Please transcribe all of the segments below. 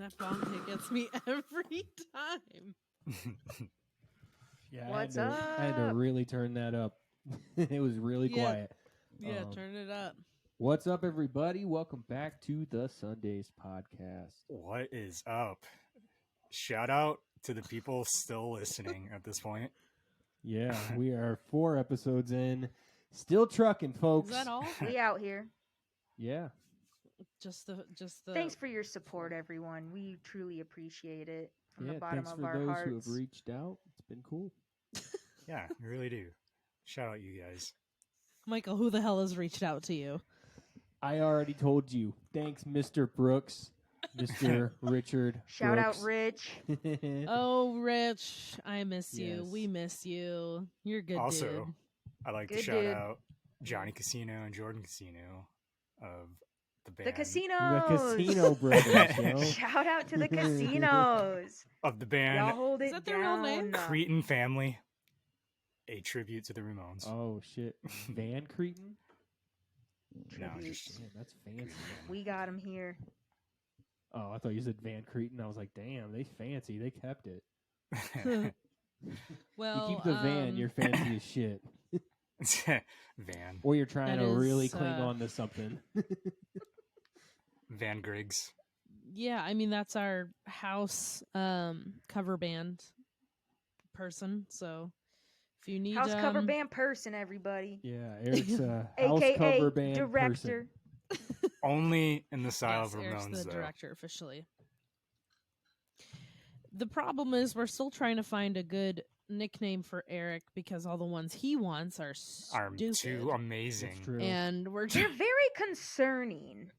That bong hit gets me every time. Yeah, What's I had to up? really turn that up. It was really quiet. Yeah, turn it up. What's up, everybody? Welcome back to the Sundays podcast. What is up? Shout out to the people still listening at this point. Yeah, we are 4 episodes in. Still trucking, folks. Is that all? We out here. Yeah. Just the. Thanks for your support, everyone. We truly appreciate it from the bottom thanks of for our those hearts. who have reached out. It's been cool. Yeah, we really do. Shout out you guys. Michael, who the hell has reached out to you? I already told you. Thanks, Mr. Brooks. Mr. Richard Shout out, Brooks. Rich. Oh, Rich, I miss you. Yes. We miss you. You're a good Also, dude. I'd like to Good shout dude. out Johnny Casino and Jordan Casino of the band. The casinos. The Casino Brothers, yo. Shout out to the casinos. Of the Y'all band hold it Is that their real name? down. Cretin Family. A tribute to the Ramones. Oh, shit. Van Cretin? No, Tribute. just Man, that's fancy. We got him here. Oh, I thought you said Van Cretin. I was like, damn, they fancy. They kept it. Well, you keep the van, you're fancy as shit. Van. Or you're trying That to really is, cling on to something. Van Griggs. yeah, I mean that's our house cover band person. So if you need House cover band person, everybody. Yeah, Eric's a house AKA cover band director. person. Only in the style yes, of Eric's Ramones, the though. director officially. The problem is we're still trying to find a good nickname for Eric because all the ones he wants are Are stupid. too amazing. That's true. And we're They're very concerning.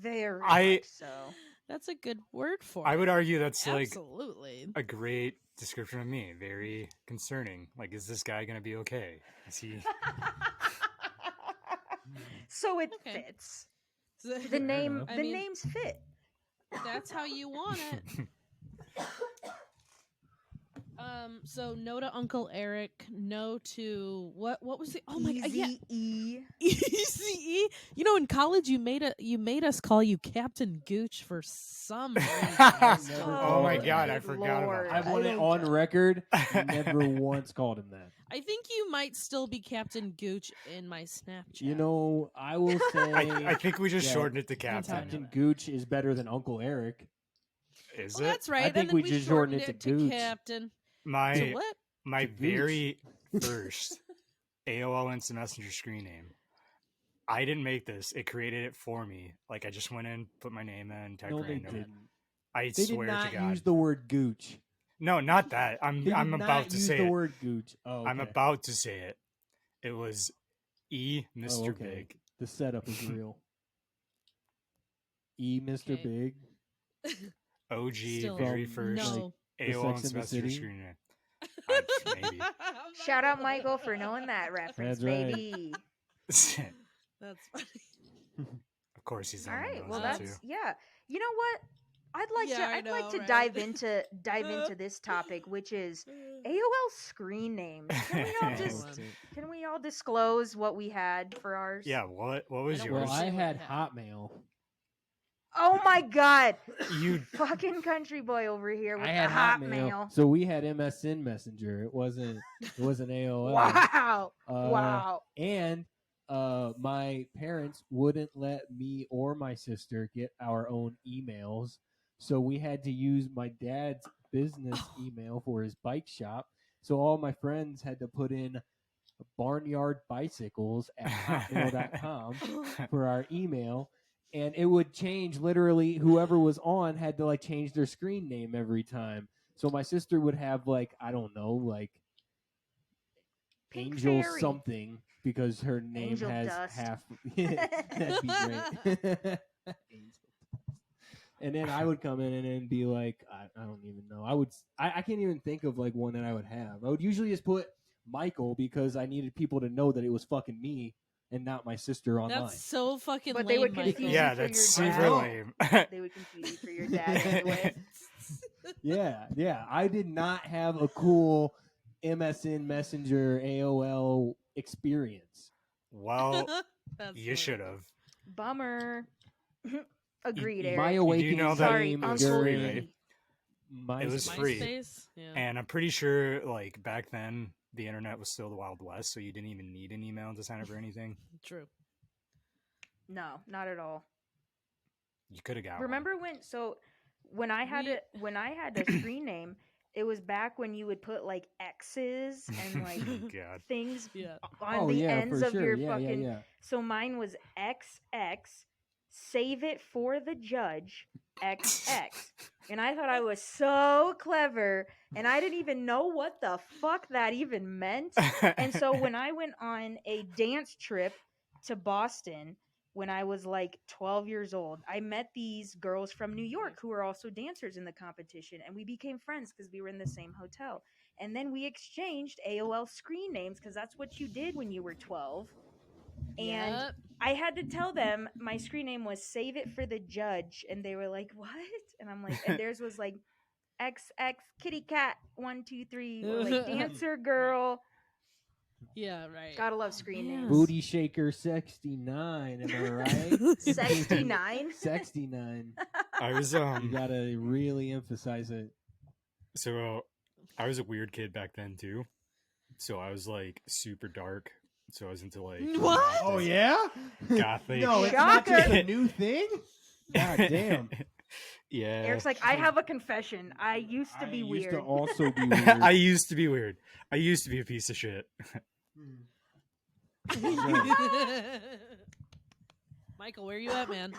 Very I- much so. that's a good word for I it. would argue that's Absolutely. like a great description of me. Very concerning. Like, is this guy gonna be okay? Is he? So it Okay. fits. The name. enough. The I mean- names fit. That's how you want it. So no to Uncle Eric, no to what was it? Oh my god, yeah. E. Easy. You know, in college you made us call you Captain Gooch for some reason. Oh my Oh, God, I good forgot about Lord. that. I want it on record. Never once called him that. I think you might still be Captain Gooch in my Snapchat. You know, I will say I think we just Yeah. shortened it to Captain. Captain. Captain Gooch is better than Uncle Eric. Is well, it? that's right. I think and then we we just shortened shortened it it to Gooch. Captain. My To what? my To Gooch. very first AOL Instant Messenger screen name. I didn't make this. It created it for me. Like, I just went in, put my name in, typed No, they random. didn't. I They did swear not to God. use the word Gooch. No, not that. They I'm did about not to use say the it. word Gooch. Oh, okay. I'm about to say it. It was Mr. Oh, okay. Big. The setup is real. Mr. Okay. Big. OG, Still, very From, first no. The AOL Sex and Instant the Messenger City? screen name. Maybe. Shout out Michael for knowing that reference, That's right. baby. That's funny. Of course, he's the All one who right, knows well that that's too. yeah. You know what? I'd like Yeah, to. I I'd like know, to right? dive into this topic, which is AOL screen names. Can we all just can we all disclose what we had for ours? Yeah, what was I don't Well, yours? wanna I say what had you had. Hotmail. Oh my god, You fucking country boy over here with I the had Hotmail. So we had MSN Messenger. It wasn't AOL. Wow, Uh, wow. And my parents wouldn't let me or my sister get our own emails. So we had to use my dad's business email for his bike shop. So all my friends had to put in barnyard bicycles at hotmail.com for our email. And it would change literally. Whoever was on had to like change their screen name every time. So my sister would have like, I don't know, like Pink Angel Fairy. something because her name Angel has Dust. half. That'd be great. Angel Dust. And then I would come in and be like, I don't even know. I can't even think of like one that I would have. I would usually just put Michael because I needed people to know that it was fucking me and not my sister online. That's so fucking But lame, they would Michael. confuse yeah, for that's your super dad. lame. They would confuse you for your dad anyway. Yeah. I did not have a cool MSN Messenger AOL experience. Well, That's you funny. should have. Bummer. Agreed, you- Eric. My you do awakening know that Sorry, came Uncle during E. It was free. MySpace? Yeah. And I'm pretty sure, like, back then, the internet was still the Wild West, so you didn't even need an email to sign up for anything. True. No, not at all. You could have got Remember when I had a screen name, it was back when you would put like X's and like one. God. things Yeah. on Oh the yeah, ends for of sure. your Yeah, fucking. yeah. So mine was XX, save it for the judge, XX. And I thought I was so clever, and I didn't even know what the fuck that even meant. And so when I went on a dance trip to Boston when I was like 12 years old, I met these girls from New York who were also dancers in the competition, and we became friends because we were in the same hotel. And then we exchanged AOL screen names because that's what you did when you were 12. And Yep. I had to tell them my screen name was Save It for the Judge, and they were like, "What?" And I'm like, and theirs was like XX Kitty Cat 123 or like Dancer Girl. Yeah, right. Gotta love screen Man. names. Booty shaker 69. Am I right? 69. 69. I was, You gotta really emphasize it. so I was a weird kid back then, too. So I was, like, super dark. So I was into, like... What? Oh yeah? Gothic. No, it's not just Shocker. a new thing. God damn. Yeah. Eric's like, I have a confession. I used to be I weird. used to also be weird. I used to be weird. I used to be a piece of shit. Michael, where you at, man?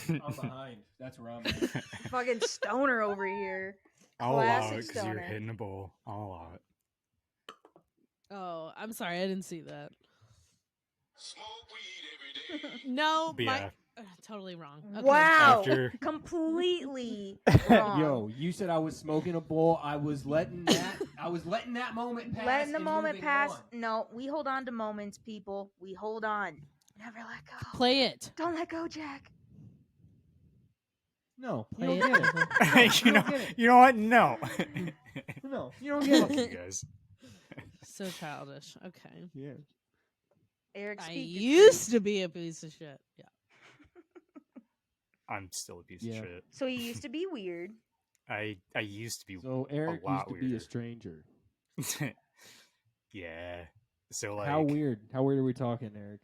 I'm behind. That's where I'm at. Fucking stoner over here. I'll allow Classic it because you're stoner. hitting a bowl. I'll allow it. Oh, I'm sorry, I didn't see that. No, But yeah, totally wrong. Okay. Wow. After- Completely wrong. Yo, you said I was smoking a bowl. I was letting that moment pass. Letting the and moment moving pass. on. No, we hold on to moments, people. We hold on. Never let go. Play it. Don't let go, Jack. No, Play you it. don't get it. you know, don't get it. you know what? No. No, you don't get Fuck it. you guys. So childish. Okay. Yeah. Eric, I speak your used to be a piece of shit. Yeah. I'm still a piece Yeah. of shit. So you used to be weird. I used to be. So Eric lot used to be a weirder. stranger. Yeah. So like, How weird? How weird are we talking, Eric?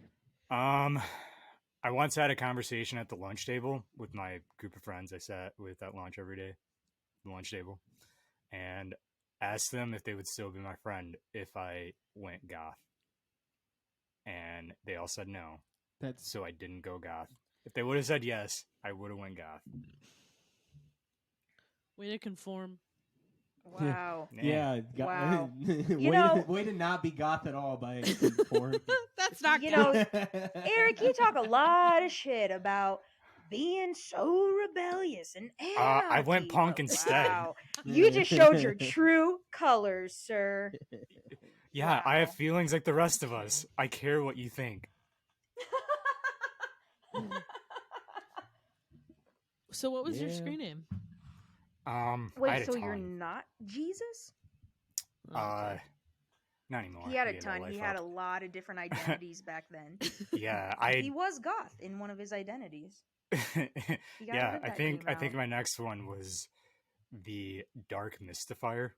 I once had a conversation at the lunch table with my group of friends I sat with at lunch every day, the lunch table, and asked them if they would still be my friend if I went goth. And they all said no, That's so I didn't go goth. If they would have said yes, I would have went goth. Way to conform. Wow. yeah. Wow. way, You know- way to not be goth at all by conforming. That's not You good. know, Eric, you talk a lot of shit about being so rebellious and I went anarchy, punk but instead. Wow. You just showed your true colors, sir. Yeah, I have Wow. feelings like the rest of us. I care what you think. So what was your Yeah. screen name? I Wait, had a so you're ton. not Jesus? Oh, okay. Not anymore. He had I a gave that ton. He life had up. a lot of different identities back then. Yeah, He was goth in one of his identities. You gotta yeah, let I that think game I think out. my next one was the Dark Mystifier.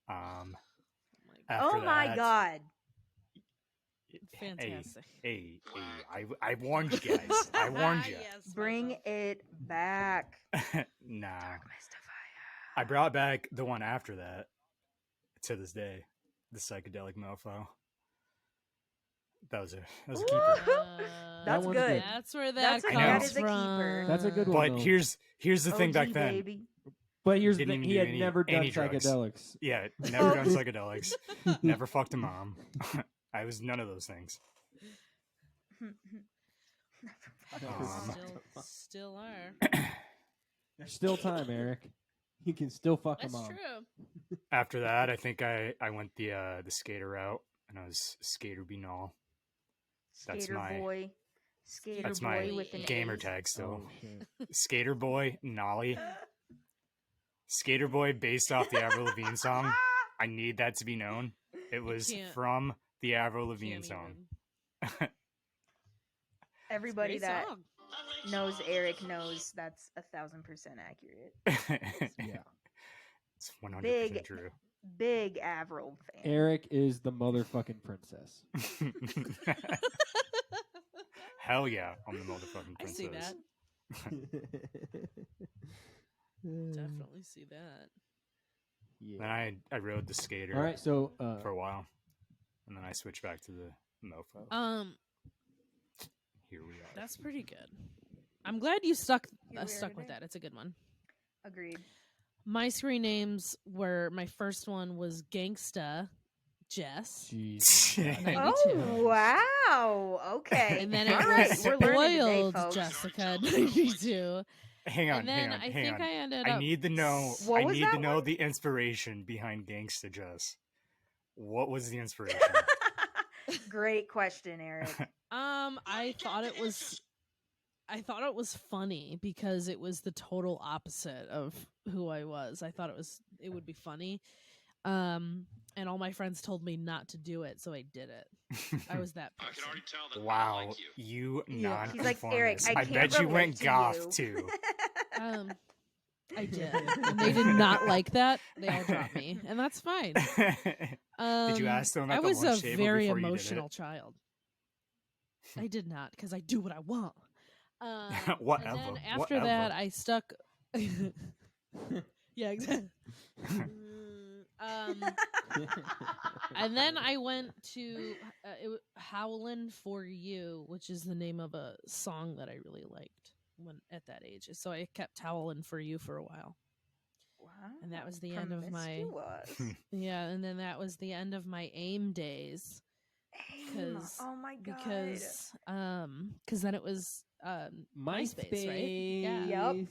Oh my After Oh my that- god. Fantastic. Hey, I warned you guys. I warned you. Yes, Bring Michael. it back. Nah, Mystifier. I brought back the one after that to this day, the Psychedelic Mofo. That was a keeper. That's one's good. good. That's where That's that a- that comes is a keeper. from. That's a good one. But though. here's the thing back OG, then. baby. But here's the Didn't thing: even he do had any- never done any drugs. psychedelics. Yeah, never done psychedelics. Never fucked a mom. I was none of those things. Still are. There's still time, Eric. You can still fuck That's them on. true. After that, I think I went the skater route, and I was Skater Binal. That's Skater my- boy. Skater That's boy my with an gamer A. tag still. Oh, shit. Skater Boy Nolly. Skater Boy based off the Avril Lavigne song. I need that to be known. It was Can't- from the Avril Lavigne Can't song. even. Everybody Great that song. knows Eric knows that's 1,000% accurate. Yeah. It's 100% Big, true. big Avril fan. Eric is the motherfucking princess. Hell yeah, I'm the motherfucking I princess. see that. Definitely see that. Yeah. Then I rode the skater All right, so for a while, and then I switched back to the mofo. Here we are. That's pretty good. I'm glad you stuck Here we are stuck with today. that. It's a good one. Agreed. My screen names were, my first one was Gangsta Jess. Jesus. Oh, 92. Oh wow! Okay, And then all it right, was we're learning today, Spoiled folks. Jessica 92. Hang on, And then hang on, I hang think on. I ended I up. need to know. What I was need that to know one? the inspiration behind Gangsta Jess. What was the inspiration? Great question, Eric. I thought it was funny because it was the total opposite of who I was. I thought it would be funny. And all my friends told me not to do it, so I did it. I was that person. I can already tell that Wow, I like you. you Yeah. He's like, Eric, nonconformist. I I can't bet you relate went to goth you. too. I did. And they did not like that. They all dropped me. And that's fine. Did you ask them at I the was lunch a table very before you did it? emotional child. I did not, because I do what I want. Whatever. And then after that, I stuck. Yeah, exactly. And then I went to Howlin' For You, which is the name of a song that I really liked when at that age. So I kept Howlin' For You for a while. Wow. And that was the end of my promiscuous. yeah, and then that was the end of my AIM days. AIM. Oh my god. Because then it was MySpace, right? Yeah. Yep.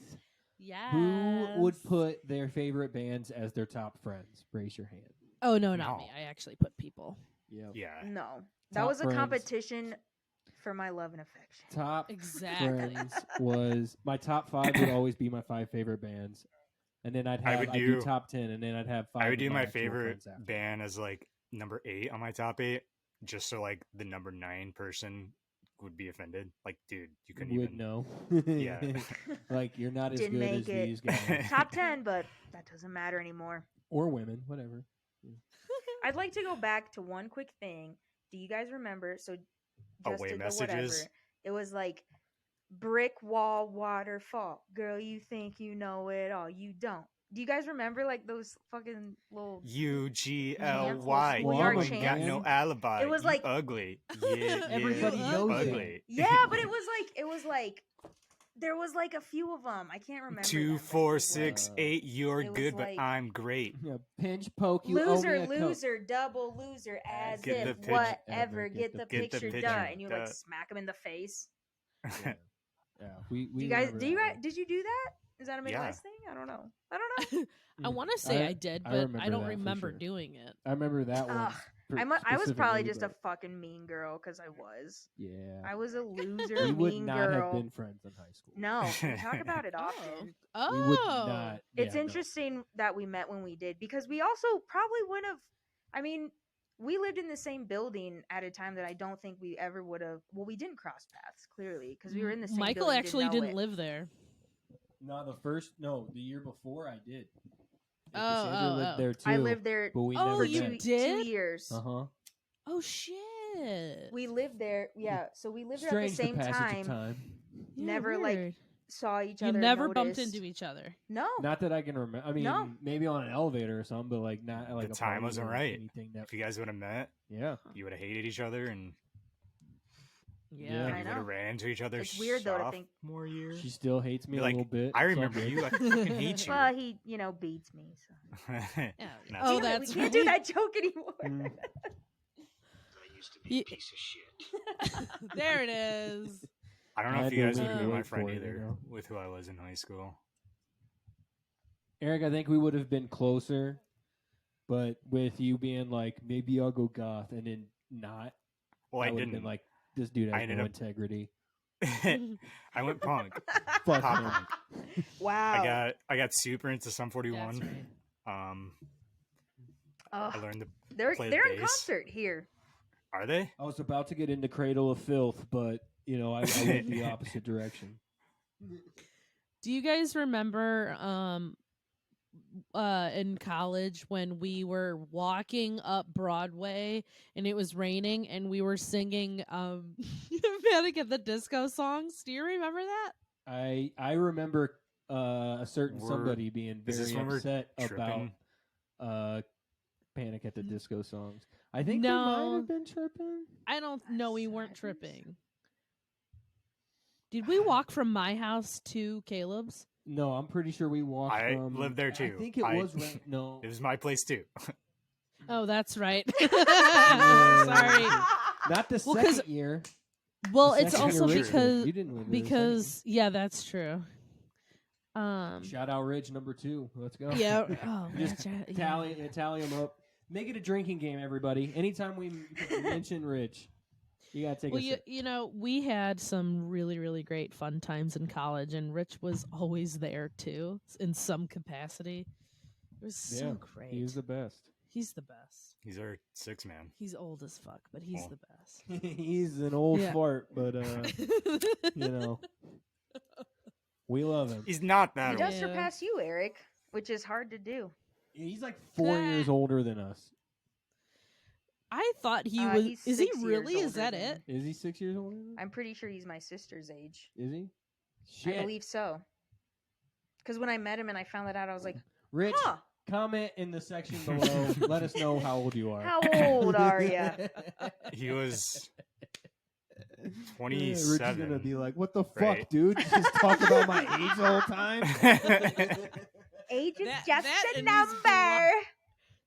Yeah. Who would put their favorite bands as their top friends? Raise your hand. Oh no, not No. me. I actually put people. Yep. Yeah. No, that Top was a friends. competition for my love and affection. Top Exactly. friends was my top 5 would always be my 5 favorite bands, and then I'd do top 10, and then I'd have 5. I would of do my actual favorite friends after. band as like number 8 on my top 8, just so like the number 9 person would be offended. Like, dude, you couldn't Would even know. Yeah. Like you're not as Didn't good make as it. these guys Top 10, but that doesn't matter anymore. or women, whatever. I'd like to go back to one quick thing. Do you guys remember? So, just Away did the whatever. messages? It was like brick wall waterfall. Girl, you think you know it all. You don't. Do you guys remember like those fucking little UGLY. Well, You I'm a ain't got no man. alibi. It was You like- ugly. Yeah, Everybody yeah, knows you it. ugly. Yeah, but it was like there was like a few of them. I can't remember. 2, them, but 4, it was 6, Uh, 8. You're it was good, but like- I'm great. Yeah, pinch poke. You owe me loser, a Coke. loser, double loser, as Get the if picture- whatever. Get the get the picture picture done, and you like done. smack him in the face. Yeah, yeah. We Do you guys? remember Do you that guys? one. Did you do that? Is that a Yeah. Midwest thing? I don't know. I don't know. I want to say I did, I but remember I don't that for remember sure. doing it. I remember that one. Ugh, I was probably just a fucking mean girl because I was. Yeah. I was a loser, We would mean not girl. have been friends in high school. No, we talk about it often. Oh. We would not. It's yeah, no. interesting that we met when we did because we also probably wouldn't have. I mean, we lived in the same building at a time that I don't think we ever would have. Well, we didn't cross paths clearly because we were in the same. Michael building, actually know didn't it. live there. No, the year before I did. Oh, Cassandra oh, lived oh. there too. I lived there but we Oh, never you met. two did? years. Uh huh. Oh shit! We lived there. Yeah, so we lived there Strange at the same the passage of time. time. Yeah, never, like, weird. Saw each You other. never bumped noticed. into each other. No. Not that I can remember. I mean, No. maybe on an elevator or something, but like not like The a time party wasn't or right. Anything that, If you guys would have met, yeah. you would have hated each other and Yeah. Yeah. I you would know. have ran into each other. It's weird, though, to think- More year. She still hates me Be a like, little bit. I It's all remember good. you. I fucking hate you. Well, he, beats me. So. Oh, That's oh, Damn it, that's we can't do right. that joke anymore. Mm. I used to be a Ye- piece of shit. There it is. I don't I know if had you to guys lean would have been away my friend for it, either, you know? with who I was in high school. Eric, I think we would have been closer, but with you being like, maybe I'll go goth, and then not. Well, I would have didn't. been like, this dude I has ended no up- integrity. I went punk. Fuck Pop him. punk. Wow. I got super into Sum 41. That's right. I Ugh. learned to They're play in bass. concert here. Are they? I was about to get into Cradle of Filth, but I went the opposite direction. Do you guys remember in college when we were walking up Broadway and it was raining and we were singing Panic at the Disco songs? Do you remember that? I remember a certain We're- somebody being is this very when we're upset about tripping? Panic at the Disco songs. I think we might No. have been tripping. I don't know. We weren't tripping. Did we walk from my house to Caleb's? No, I'm pretty sure we walked I from... lived there I too. think it was... No. It was my place too. Oh, that's right. Yeah. Sorry. Not the Well, 'cause- second year. Well, The it's second year also Rich because lived. You didn't live there the second year. yeah, that's true. Shout out Ridge number 2. Let's go. Yeah. Oh, Just man, tally them up. Make it a drinking game, everybody. Anytime we mention Ridge, you gotta take Well, a sip. we had some really, really great fun times in college, and Rich was always there too, in some capacity. It was so great. He's the best. He's the best. He's our 6 man. He's old as fuck, but he's Oh. the best. He's an old Yeah. fart, but we love him. He's not He that does old. Yeah. surpass you, Eric, which is hard to do. He's like 4 years older than us. I thought he was. He's Is he 6 years really? Is older that than it? Is he 6 years older than us? I'm pretty sure he's my sister's age. Is he? Shit. I believe so. Because when I met him and I found that out, I was like, Rich, huh, comment in the section below. Let us know how old you are. how old are you? He was Rich is 27. gonna be like, "What the fuck, Right. dude? You just talk about my age the whole time." Age is That- just that a and he's number.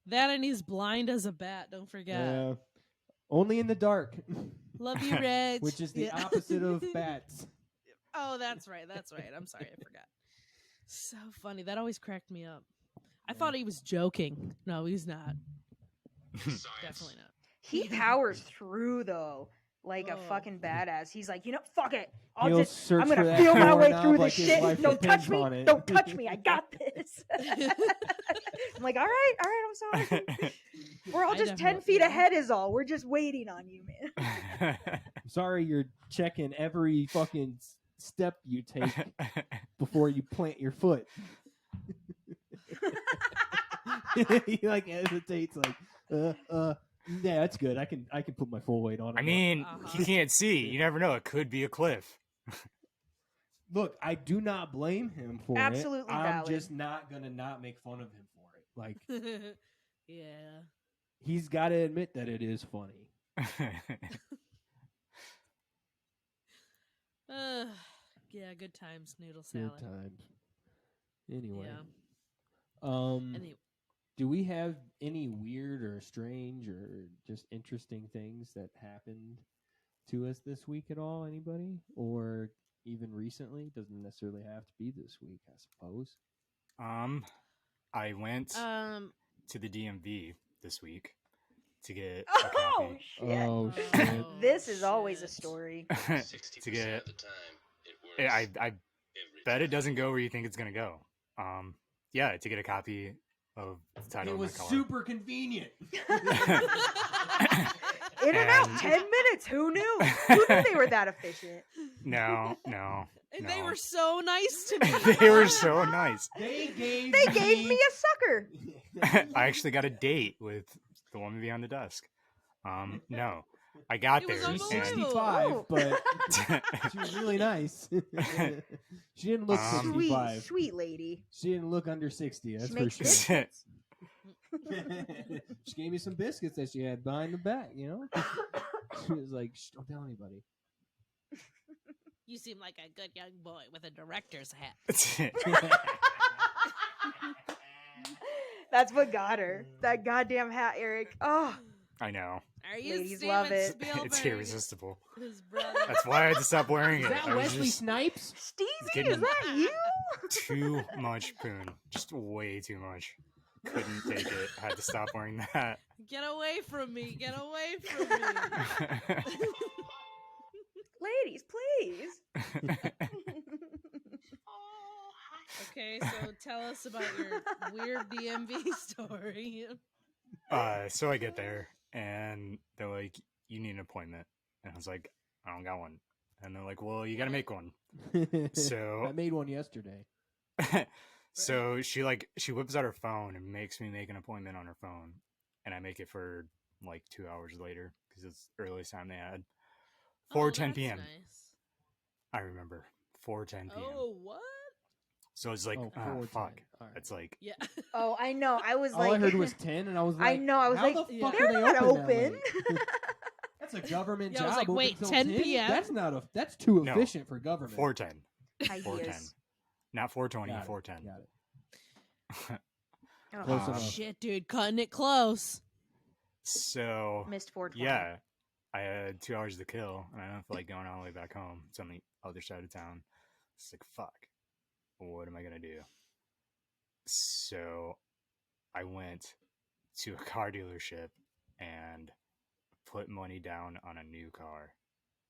That and he's blind as a bat. Don't forget. Yeah. Only in the dark, Love you, Reg. which is the Yeah. opposite of bats. Oh, that's right. That's right. I'm sorry, I forgot. So funny. That always cracked me up. I thought he was joking. No, he's not. Definitely not. He powers through though, like a Oh. fucking badass. He's like, fuck it. He'll search I'm for gonna that feel my way doorknob through like this his shit. life Don't touch depends me. on it. Don't touch me. I got this. I'm like, all right, I'm sorry. We're all I just 10 definitely- feet yeah. ahead is all. We're just waiting on you, man. I'm sorry, you're checking every fucking step you take before you plant your foot. He like hesitates, like, yeah, that's good. I can put my full weight on it. I mean, Uh-huh. he can't see. You never know. It could be a cliff. look, I do not blame him for Absolutely it. I'm valid. just not gonna not make fun of him for it. Like, Yeah. he's got to admit that it is funny. Yeah, good times, noodle salad. Good times. Anyway, Yeah. Anyway, do we have any weird or strange or just interesting things that happened to us this week at all? Anybody? Or even recently? Doesn't necessarily have to be this week, I suppose. I went um, to the DMV this week to get a Oh, copy. shit. Oh, shit. Oh, This is always a shit. story. 60% to get. of the time, it works. I every bet it time. doesn't go where you think it's gonna go. Yeah, to get a copy of the title It of my was car. super convenient. In and out, And- 10 minutes. Who knew? Who knew they were that efficient? No. And they No. were so nice to me. They were so nice. They gave They gave me a sucker. I actually got a date with the woman behind the desk. No, I got It was there. She's unbelievable. 65, but and she was really nice. She didn't look Sweet, 65. Sweet lady. She didn't look under 60, that's She for makes sure. biscuits. She gave me some biscuits that she had behind the back, you know? She was like, shh, don't tell anybody. You seem like a good young boy with a director's hat. That's what got her. That goddamn hat, Eric. Oh, I know. Are you Ladies Steven love it. Spielberg? It's irresistible. His brother. That's why I had to stop wearing Is it. that I was Wesley just Snipes? Stevie, getting- is that you? too much poon. Just way too much. Couldn't take it. Had to stop wearing that. Get away from me. Get away from me. Ladies, please. Okay, so tell us about your weird DMV story. So I get there and they're like, "You need an appointment," and I was like, "I don't got one." And they're like, well, you got to make one. So I made one yesterday. so she whips out her phone and makes me make an appointment on her phone, and I make it for like 2 hours later because it's the earliest time they had. 4:10 p.m. Nice. I remember 4:10 p.m. Oh, what? So it's like, 4:10. fuck. All right. It's like, Yeah. Oh, I know. I was All like, I heard was 10, and I was I like, know. I was how like, the fuck they're are they not open. open. That late? That's a government Yeah, job. I was like, open wait, till 10 p.m.? That's not a. That's too No. efficient for government. 4:10. 4:10. Ideas. Not 4:20. Got it. 4:10. Got it. Oh, Close enough. Shit, dude, cutting it close. So missed 420. yeah, I had 2 hours to kill, and I don't feel like going all the way back home. It's on the other side of town. It's like, fuck. What am I gonna do? So I went to a car dealership and put money down on a new car,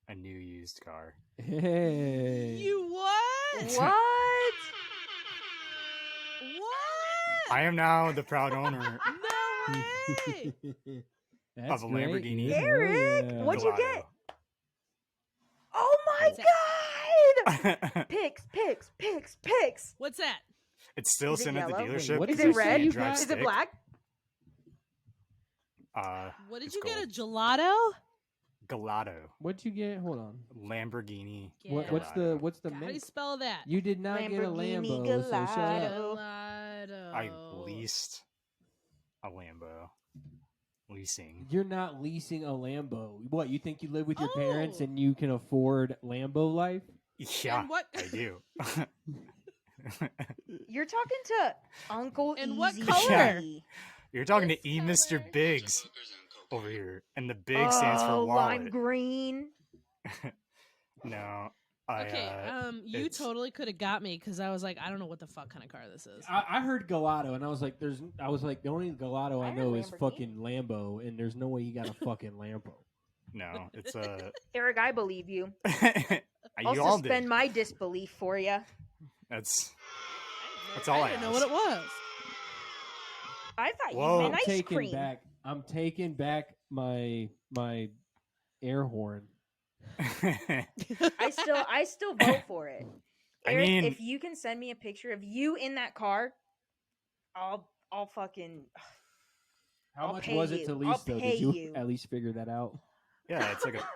a new used car. Hey. You what? What? What? I am now the proud owner No way. That's of a great, Lamborghini. dude. Eric, Hell yeah. what'd you Gelato. get? Oh my god! Picks. It's What's that? still Is it sitting at the yellow? dealership. Wait, what Is did it you say red? you Drive got? Is it stick. black? What did It's you get? A gold. gelato? Gelato. What'd you get? Hold on. Lamborghini. What, Yeah. what's the Gelato. How do you make? spell that? You did not get a Lamborghini Lambo, so shut up. Gelato. I leased a Lambo. Leasing. You're not leasing a Lambo. What, you think you live with your parents Oh. and you can afford Lambo life? Yeah, And what? I do. You're talking to Uncle And what Easy. color? G. You're talking to This E. Mr. color. Biggs over here, and the big stands for Oh, lime wallet. green. No, Okay, you it's- totally could have got me because I was like, I don't know what the fuck kind of car this is. I heard Gelato, and I was like, the only Gelato I I heard know is Lamborghini. fucking Lambo, and there's no way you got a fucking Lambo. no, it's a. Eric, I believe you. You I'll all suspend did. my disbelief for you. That's all I didn't know asked. what it was. I thought Whoa. you meant ice taking cream. back. I'm taking back my air horn. I still vote for it. I Eric, mean- if you can send me a picture of you in that car, I'll fucking How I'll much pay was it you. to I'll lease though? pay Did you you. at least figure that out? Yeah, it's like a.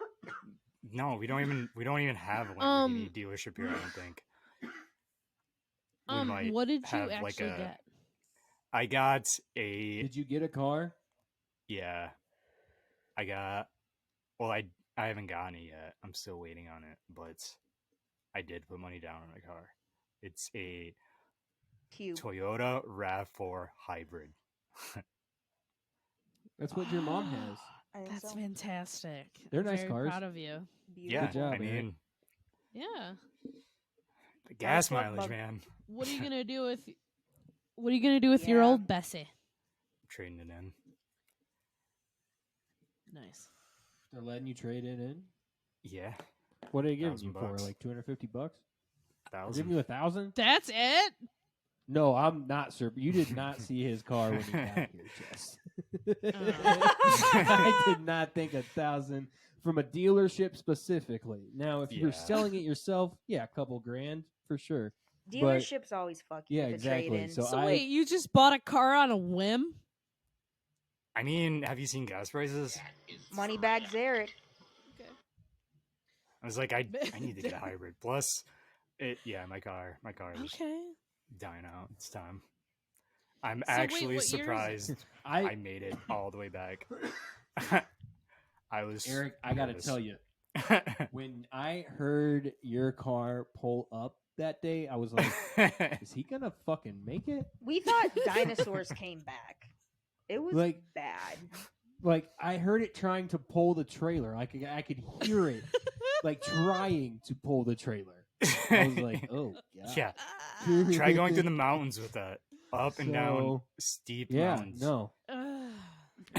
No, we don't even have a Lamborghini Um, dealership here. I don't think. We might What did you have, actually like, a- get? I got a. Did you get a car? Yeah, I got. Well, I haven't gotten it yet. I'm still waiting on it, but I did put money down on a car. It's a cute. Toyota RAV4 hybrid. That's what your mom has. I think That's so. fantastic. They're I'm nice very cars. proud of you. Yeah, Beautiful. job, I mean, Eric. Yeah. the gas work, mileage, bub. man. What are you gonna do with? What are you gonna do with your Yeah. old Bessie? Trading it in. Nice. They're letting you trade it in. Yeah, What are they giving you for? $1,000. Like $250? They're 1,000. giving you $1,000? That's it. No, I'm not, sir. You did not see his car when he got here, Jess. I did not think 1,000 from a dealership specifically. Now, if you were Yeah. selling it yourself, yeah, a couple grand for sure. Dealerships always fuck you Yeah, with a exactly. trade-in. So So I- wait, you just bought a car on a whim? I mean, have you seen gas prices? Money bags, Eric. Okay. I was like, I need to get a hybrid. Plus, my car is Okay. dying out. It's time. I'm So wait, actually what year is it? surprised I made it all the way back. I was Eric, I got to nervous. tell you, when I heard your car pull up that day, I was like, is he going to fucking make it? We thought dinosaurs came back. It was Like- bad. Like, I heard it trying to pull the trailer. I could hear it, like, trying to pull the trailer. I was like, oh, God. yeah. Ah. Try going through the mountains with that up and down So, steep Yeah, mountains. no. Ah.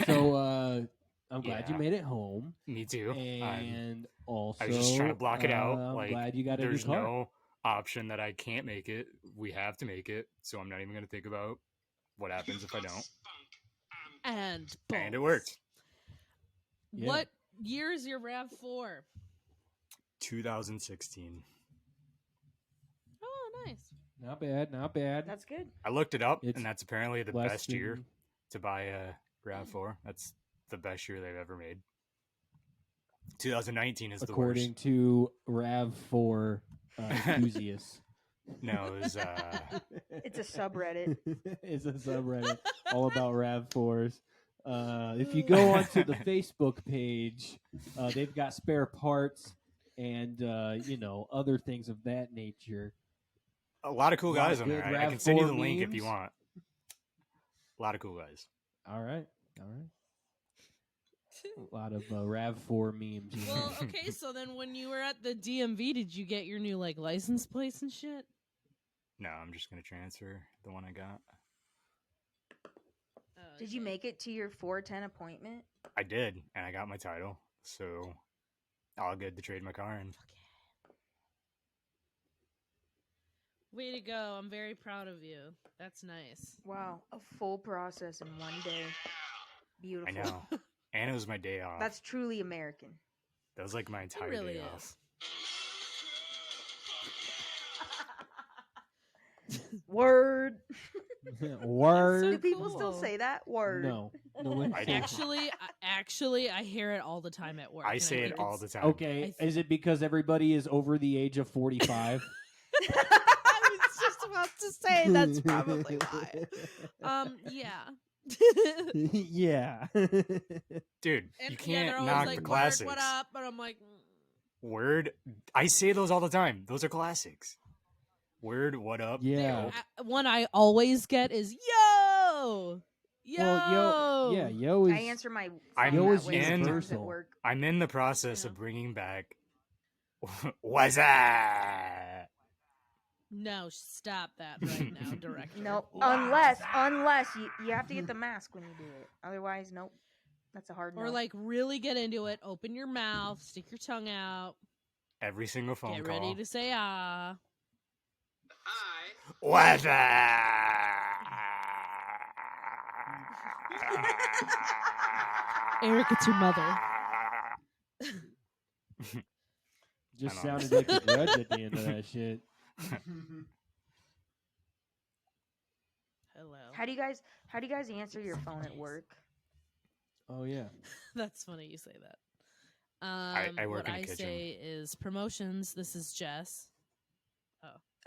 So, I'm glad you Yeah. made it home. Me too. And also, I was just trying to block it out. I'm Like, glad you got a new there's car. no option that I can't make it. We have to make it. So I'm not even going to think about what happens if I don't. And And it bolts. worked. Yeah. What year is your RAV4? 2016. Oh, nice. Not bad, not bad. That's good. I looked it up, It's and that's apparently the less best year than- to buy a RAV4. That's the best year they've ever made. 2019 is the according worst. to Rav4 enthusiasts. No, it was It's a subreddit. It's a subreddit all about Rav4s. If you go onto the Facebook page, they've got spare parts and other things of that nature. a lot of cool lot of guys on there. good I can send you RAV4 the link if you memes. want. A lot of cool guys. All right. A lot of Rav4 memes. you know. Well, okay, so then when you were at the DMV, did you get your new like license plates and shit? No, I'm just gonna transfer the one I got. Oh, Did you okay. make it to your 410 appointment? I did, and I got my title, so all good to trade my car in. Way to go. I'm very proud of you. That's nice. Wow, a full process in one day. Beautiful. I know, and it was my day off. That's truly American. That was like my It entire really day is. off. Word. Word. Do So people still cool. say that? Word. No. No one I says do. it. Actually, I hear it all the time at work. I and say think it all it's- the time. Okay, is it because everybody is over the age of 45? I was just about to say that's probably why. Yeah. Yeah. Dude, And you yeah, can't they're always knock like, the "Word, classics. what up?" But I'm like, Word, I say those all the time. Those are classics. Word, what up? Yeah. Yo. one I always get is yo, yo. Well, yo is I answer my I'm phone Yo that is way sometimes at universal. work. I'm in the process Yeah. of bringing back. What's that? No, stop that right now, director. Nope. Wow. Unless you have to get the mask when you do it. Otherwise, nope. That's a hard no. Or like really get into it. Open your mouth, stick your tongue out, Every single phone get call. ready to say ah. I What's that? Eric, it's your mother. just I know. sounded like the grudge at the end of that shit. Hello. How do you guys answer your phone at work? Oh yeah. That's funny you say that. I work what in a I kitchen. say is promotions. This is Jess.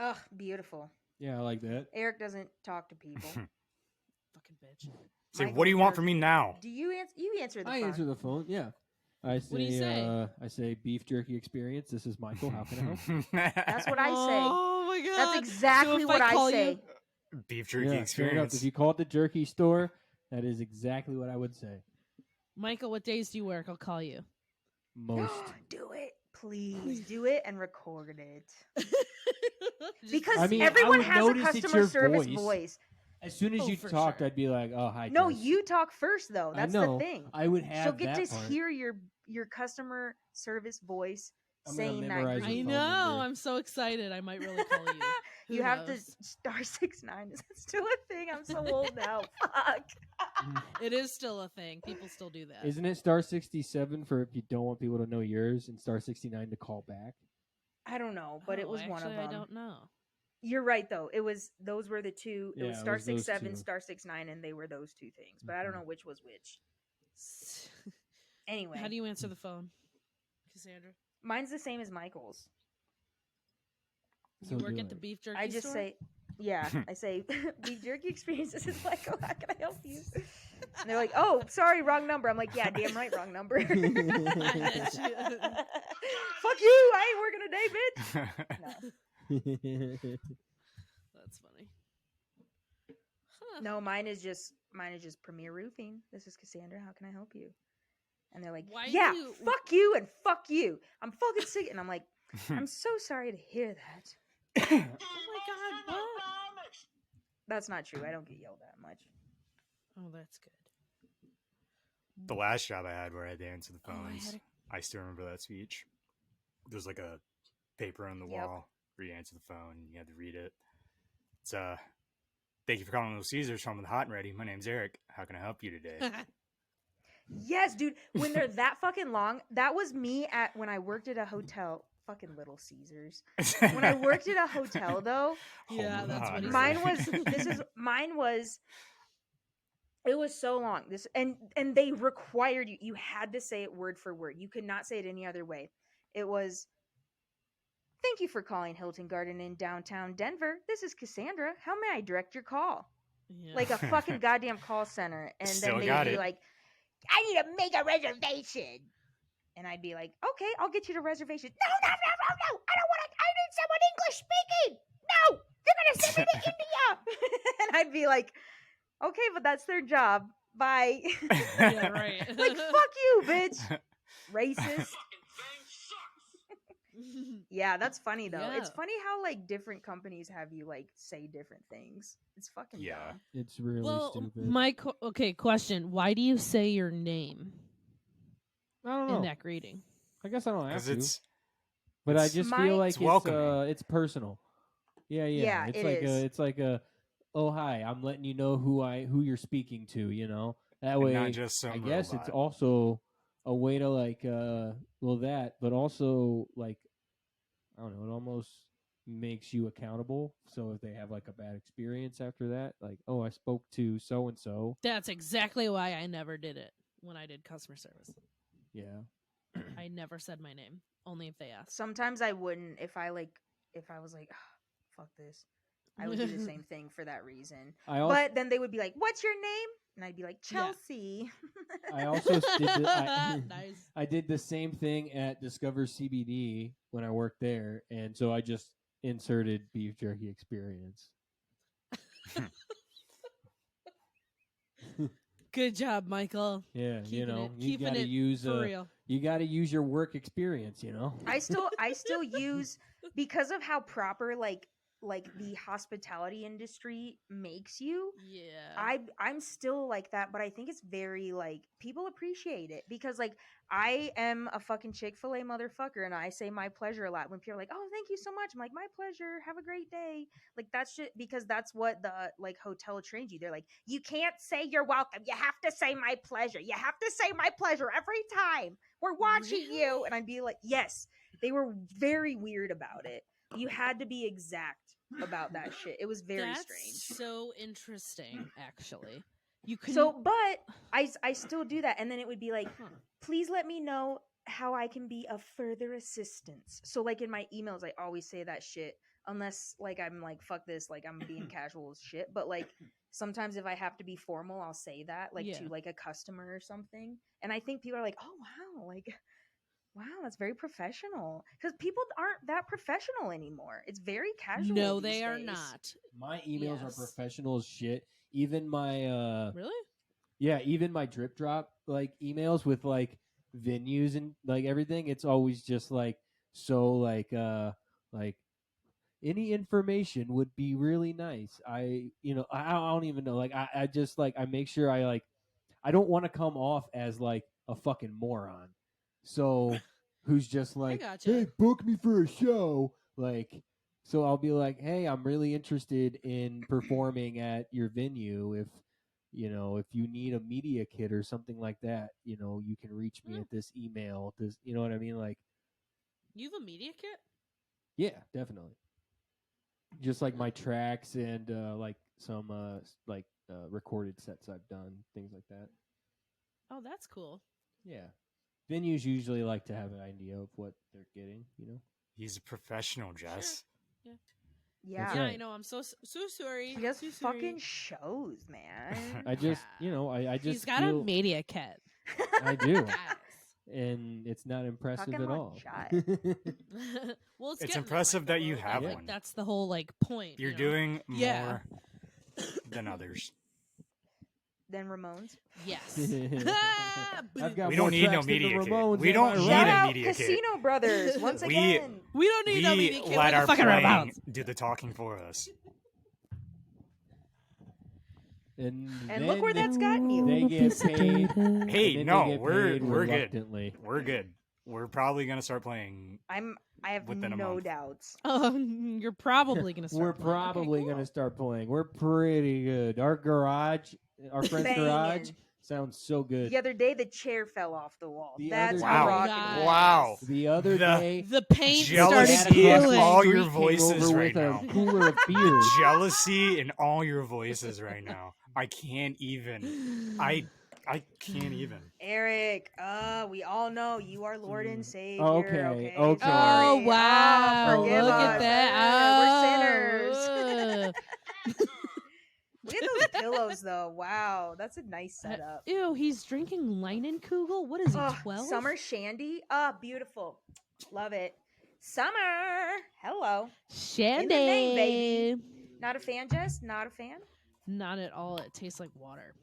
Ugh, beautiful. Yeah, I like that. Eric doesn't talk to people. Fucking bitch. Say, Michael, what do you want you're- from me now? Do you answer? You answer the I phone. answer the phone. Yeah. I say, What do you say? I say beef jerky experience. This is Michael. How can I help? That's what I say. Oh my god. That's exactly if what I call say. you- Beef jerky Yeah, fair enough. experience. If you called the jerky store, that is exactly what I would say. Michael, what days do you work? I'll call you. Most. Do it, please. Do it and record it. Just- Because I mean, I everyone would has a notice it's customer your service voice. voice. As soon as Oh, you for talked, sure. I'd be like, "Oh, hi." No, Jess." you talk first though. I That's know. the thing. I would have She'll get that to part. hear your customer service voice I'm gonna saying that memorize you're your I phone know. number. I'm so excited. I might really call you. Who you have knows? to *69. Is that still a thing? I'm so old now. Fuck. It is still a thing. People still do that. Isn't it star 67 for if you don't want people to know yours, and star 69 to call back? I don't know, but it Oh, was one of actually, them. I don't know. You're right though. Those were the two. It Yeah, was it star was those 67, two. star 69, and they were those two things. But I don't Mhm. know which was which. Anyway, How do you answer the phone, Cassandra? mine's the same as Michael's. So You work do at the it. beef jerky I just store? say, yeah, I say, beef jerky experiences is like, oh, how can I help you? And they're like, oh, sorry, wrong number. I'm like, yeah, damn right, wrong number. Fuck you, I ain't working today, bitch. No. That's funny. Huh. No, mine is just Premier Roofing. This is Cassandra. How can I help you? And they're like, Why do yeah, you- fuck you and fuck you. I'm fucking sick. And I'm like, I'm so sorry to hear that. Oh my god, what? That's not true. I don't get yelled at much. Oh, that's good. The last job I had where I had to answer the Oh, I phones, had I still remember that speech. There's like a paper on the Yep. wall where you answer the phone and you had to read it. It's thank you for calling Little Caesars from the Hot and Ready. My name's Eric. How can I help you today? Yes, dude. When they're that fucking long, that was me at when I worked at a hotel fucking Little Caesars. When I worked at a hotel, though, Yeah, that's what he mine said. was it was so long. This and they required you had to say it word for word. You could not say it any other way. It was, thank you for calling Hilton Garden in downtown Denver. This is Cassandra. How may I direct your call? Yeah. Like a fucking goddamn call center. And Still then they'd got be it. like, I need to make a reservation. And I'd be like, okay, I'll get you the reservation. No. I don't want to. I need someone English speaking. No, they're going to send me to India. And I'd be like, okay, but that's their job. Bye. Yeah, right. Like, fuck you, bitch. Racist. Fucking thing sucks. Yeah, that's funny, though. It's Yeah. funny how, like, different companies have you, like, say different things. It's fucking Yeah. dumb. It's really Well, stupid. okay, question. Why do you say your name I don't in know. that greeting? I guess I don't have Because to. it's But I it's- just My- feel like It's welcoming. it's personal. Yeah. Yeah, It's it like is. it's like a, oh hi, I'm letting you know who you're speaking to. You know, that and way. not just some I guess it's robot. also a way to like but also like, I don't know, it almost makes you accountable. So if they have like a bad experience after that, like, oh, I spoke to so and so. That's exactly why I never did it when I did customer service. Yeah. I never said my name, only if they asked. Sometimes I wouldn't if I was like, "Ugh, fuck this. I would do the same thing for that reason. I also But then they would be like, what's your name? And I'd be like, Yeah. Chelsea. I also did Nice. I did the same thing at Discover CBD when I worked there, and so I just inserted beef jerky experience. Good job, Michael. Yeah, you Keeping gotta it use for real. you gotta use your work experience. I still use, because of how proper like the hospitality industry makes you. Yeah. I'm still like that, but I think it's very like people appreciate it because like I am a fucking Chick-fil-A motherfucker and I say my pleasure a lot when people are like, "Oh, thank you so much." I'm like, "My pleasure. Have a great day." Like that's just because that's what the like hotel trains you. They're like, "You can't say you're welcome. You have to say my pleasure. You have to say my pleasure every time. We're watching you." Really? And I'd be like, "Yes." They were very weird about it. You had to be exact about that shit. It was very That's strange. so interesting, actually. You can So, but I still do that, and then it would be like, Huh. please let me know how I can be of further assistance. So, like in my emails, I always say that shit, unless like I'm like fuck this, like I'm being casual as shit. But like sometimes if I have to be formal, I'll say that like Yeah. to like a customer or something, and I think people are like, oh wow, like. Wow, that's very professional. Because people aren't that professional anymore. It's very casual. No, these they are days. not. My emails Yes. are professional as shit. Even my Really? yeah, even my drip drop like emails with like venues and like everything, it's always just like so like any information would be really nice. I don't even know. Like I just like I make sure I don't want to come off as like a fucking moron. So who's just like, gotcha. hey, book me for a show. Like, so I'll be like, hey, I'm really interested in performing at your venue. If you need a media kit or something like that, you can reach me at this email. This, you know what I mean? Like, You have a media kit? yeah, definitely. Just like my tracks and like some recorded sets I've done, things like that. Oh, that's cool. Yeah. Venues usually like to have an idea of what they're getting, He's a professional, Jess. Yeah. Yeah, right. I know. I'm so sorry. He does So sorry. fucking shows, man. I just, Yeah. I just He's got feel a media kit. I do, Guys. and it's not impressive Fucking at like all. Jive. Well, it's It's getting there, impressive that you Michael. have Like, one. that's the whole like point. You're you know? doing Yeah. more than others. Then Ramones. Yes. I've got We more don't need no tracks than the media kit. Ramones, We am don't I need Shout right? a out media kit. Casino Brothers once We- again. We don't need no We media kit. let We're the our fucking playing Ramones. do the talking for us. And look where then that's gotten you. They get paid. Hey, and then no, they get we're paid good. reluctantly. We're good. We're probably gonna start playing. I have Within a no month. doubts. You're probably gonna start. We're playing. probably Okay, gonna cool. start playing. We're pretty good. Our friend's garage, Banging. Sounds so good. The other day, the chair fell off the wall. The That's other how day- rocking Guys. it was. Wow. The other The day, The paint Jealousy started in cooling. all your Street came voices over right with now. a cooler of beer. Jealousy in all your voices right now. I can't even. I can't even. Eric, we all know you are Lord and Savior. Okay, Okay. okay. Sorry. Oh wow! Forgive look us. at that. We're sinners. Ugh. Look at those pillows, though. Wow, that's a nice setup. Ew, he's drinking Leinenkugel. What is he? Oh, 12? summer shandy. Beautiful. Love it. Summer. Hello. Shandy. In the name, baby. Not a fan, Jess? Not a fan? Not at all. It tastes like water.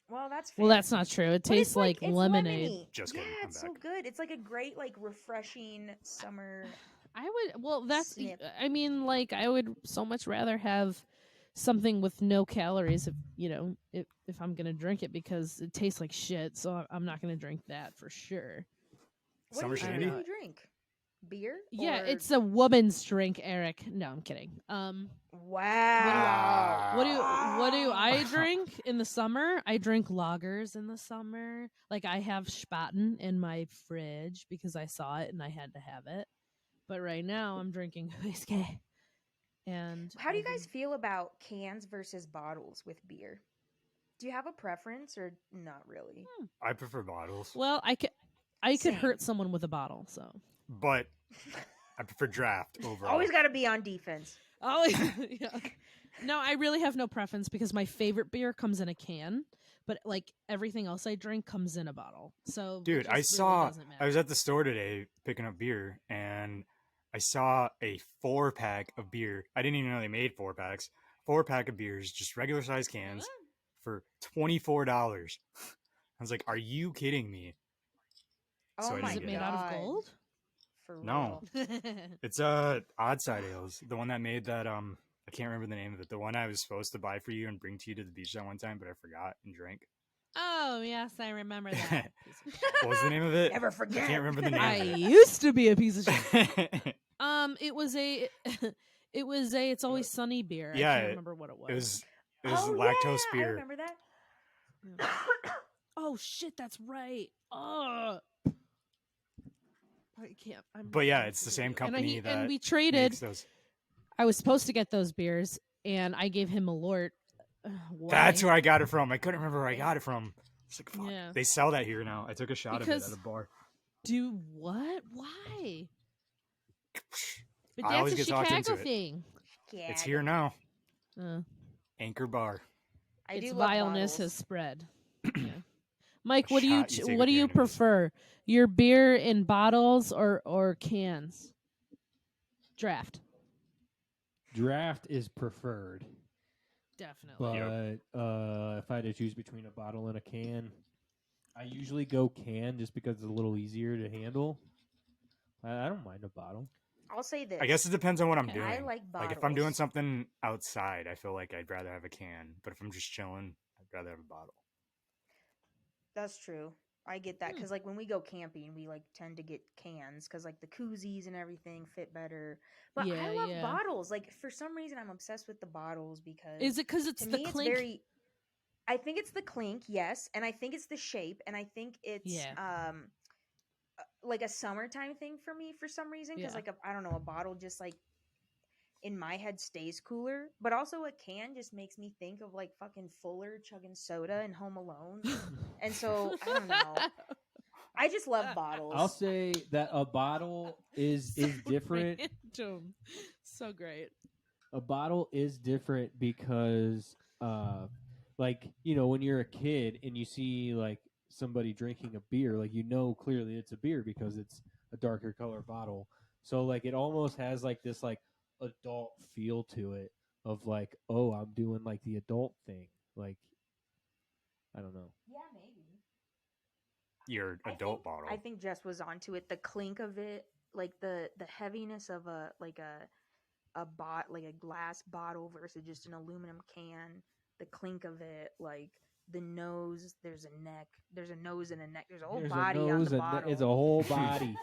Well, that's fair. Well, that's not true. It But it's tastes like it's lemonade. lemony. Just yeah, kidding, I'm it's so back. good. It's like a great, like, refreshing summer. I would. Well, that's. Snip. I mean, like, I would so much rather have something with no calories if if I'm gonna drink it, because it tastes like shit. So I'm not gonna drink that for sure. What Summer do you, shandy? what do you drink? Beer? Yeah, Or- it's a woman's drink, Eric. No, I'm kidding. Wow. What do I drink in the summer? I drink lagers in the summer. Like, I have Spaten in my fridge because I saw it and I had to have it. But right now I'm drinking whiskey. And How do you guys feel about cans versus bottles with beer? Do you have a preference or not really? I prefer bottles, Well, I could Same. hurt someone with a bottle. So but I prefer draft overall. Always got to be on defense. oh yeah. No, I really have no preference because my favorite beer comes in a can, but like everything else I drink comes in a bottle. So it Dude, just I really saw. doesn't I was matter. at the store today picking up beer, and I saw a 4-pack of beer. I didn't even know they made 4-packs. 4-pack of beers, just regular size cans, for $24. I was like, "Are you kidding me?" Oh So I my Is didn't it get made out of God. gold? For No. real. It's Oddside Ales, the one that made that. I can't remember the name of it. The one I was supposed to buy for you and bring to you to the beach that one time, but I forgot and drank. Oh yes, I remember that. What was the name of it? Never I forget. can't remember the name. I of used to be a piece of shit. it. It was a It's Always Sunny beer. Yeah, I can't remember what it was. It was Oh, lactose yeah, I beer. remember that. Yeah. Oh shit, that's right. Oh, I can't. But yeah, it's the same company and that we traded. makes those. I was supposed to get those beers, and I gave him a Lort. That's Why? where I got it from. I couldn't remember where I got it from. It's like, fuck. Yeah. They sell that here now. I took a shot Because- of it at a bar. Do what? Why? But I that's always a get talked into Chicago it. thing. Yeah, It's here now. Uh, Anchor Bar. I its do love vileness bottles. has spread. Yeah. Mike, A what do you shot you take what with do your you enemies. prefer? Your beer in bottles or cans? Draft. Draft is preferred, Definitely. but if I had to choose between a bottle and a can, I usually go can just because it's a little easier to handle. I don't mind a bottle. I'll say this. I guess it depends on what I'm Okay. doing. I like bottles. Like if I'm doing something outside, I feel like I'd rather have a can. But if I'm just chilling, I'd rather have a bottle. That's true. I get that because like when we go camping, we like tend to get cans because like the koozies and everything fit better. But Yeah, I love yeah. bottles. Like for some reason, I'm obsessed with the bottles because Is it because it's to the me clink? it's very. I think it's the clink, yes, and I think it's the shape, and I think it's Yeah. like a summertime thing for me for some reason because Yeah. like I don't know, a bottle just like in my head stays cooler, but also a can just makes me think of like fucking Fuller chugging soda and Home Alone, and so I don't know. I just love bottles. I'll say that a bottle is different. Random. So great. A bottle is different because like when you're a kid and you see like somebody drinking a beer, like clearly it's a beer because it's a darker color bottle. So like it almost has like this like adult feel to it of like, oh, I'm doing like the adult thing. Like I don't know. Yeah, maybe. Your adult bottle. I think Jess was onto it. The clink of it, like the heaviness of a glass bottle versus just an aluminum can. The clink of it, like the nose. There's a neck. There's a nose and a neck. There's a whole There's body a on nose the and bottle. it's a whole body.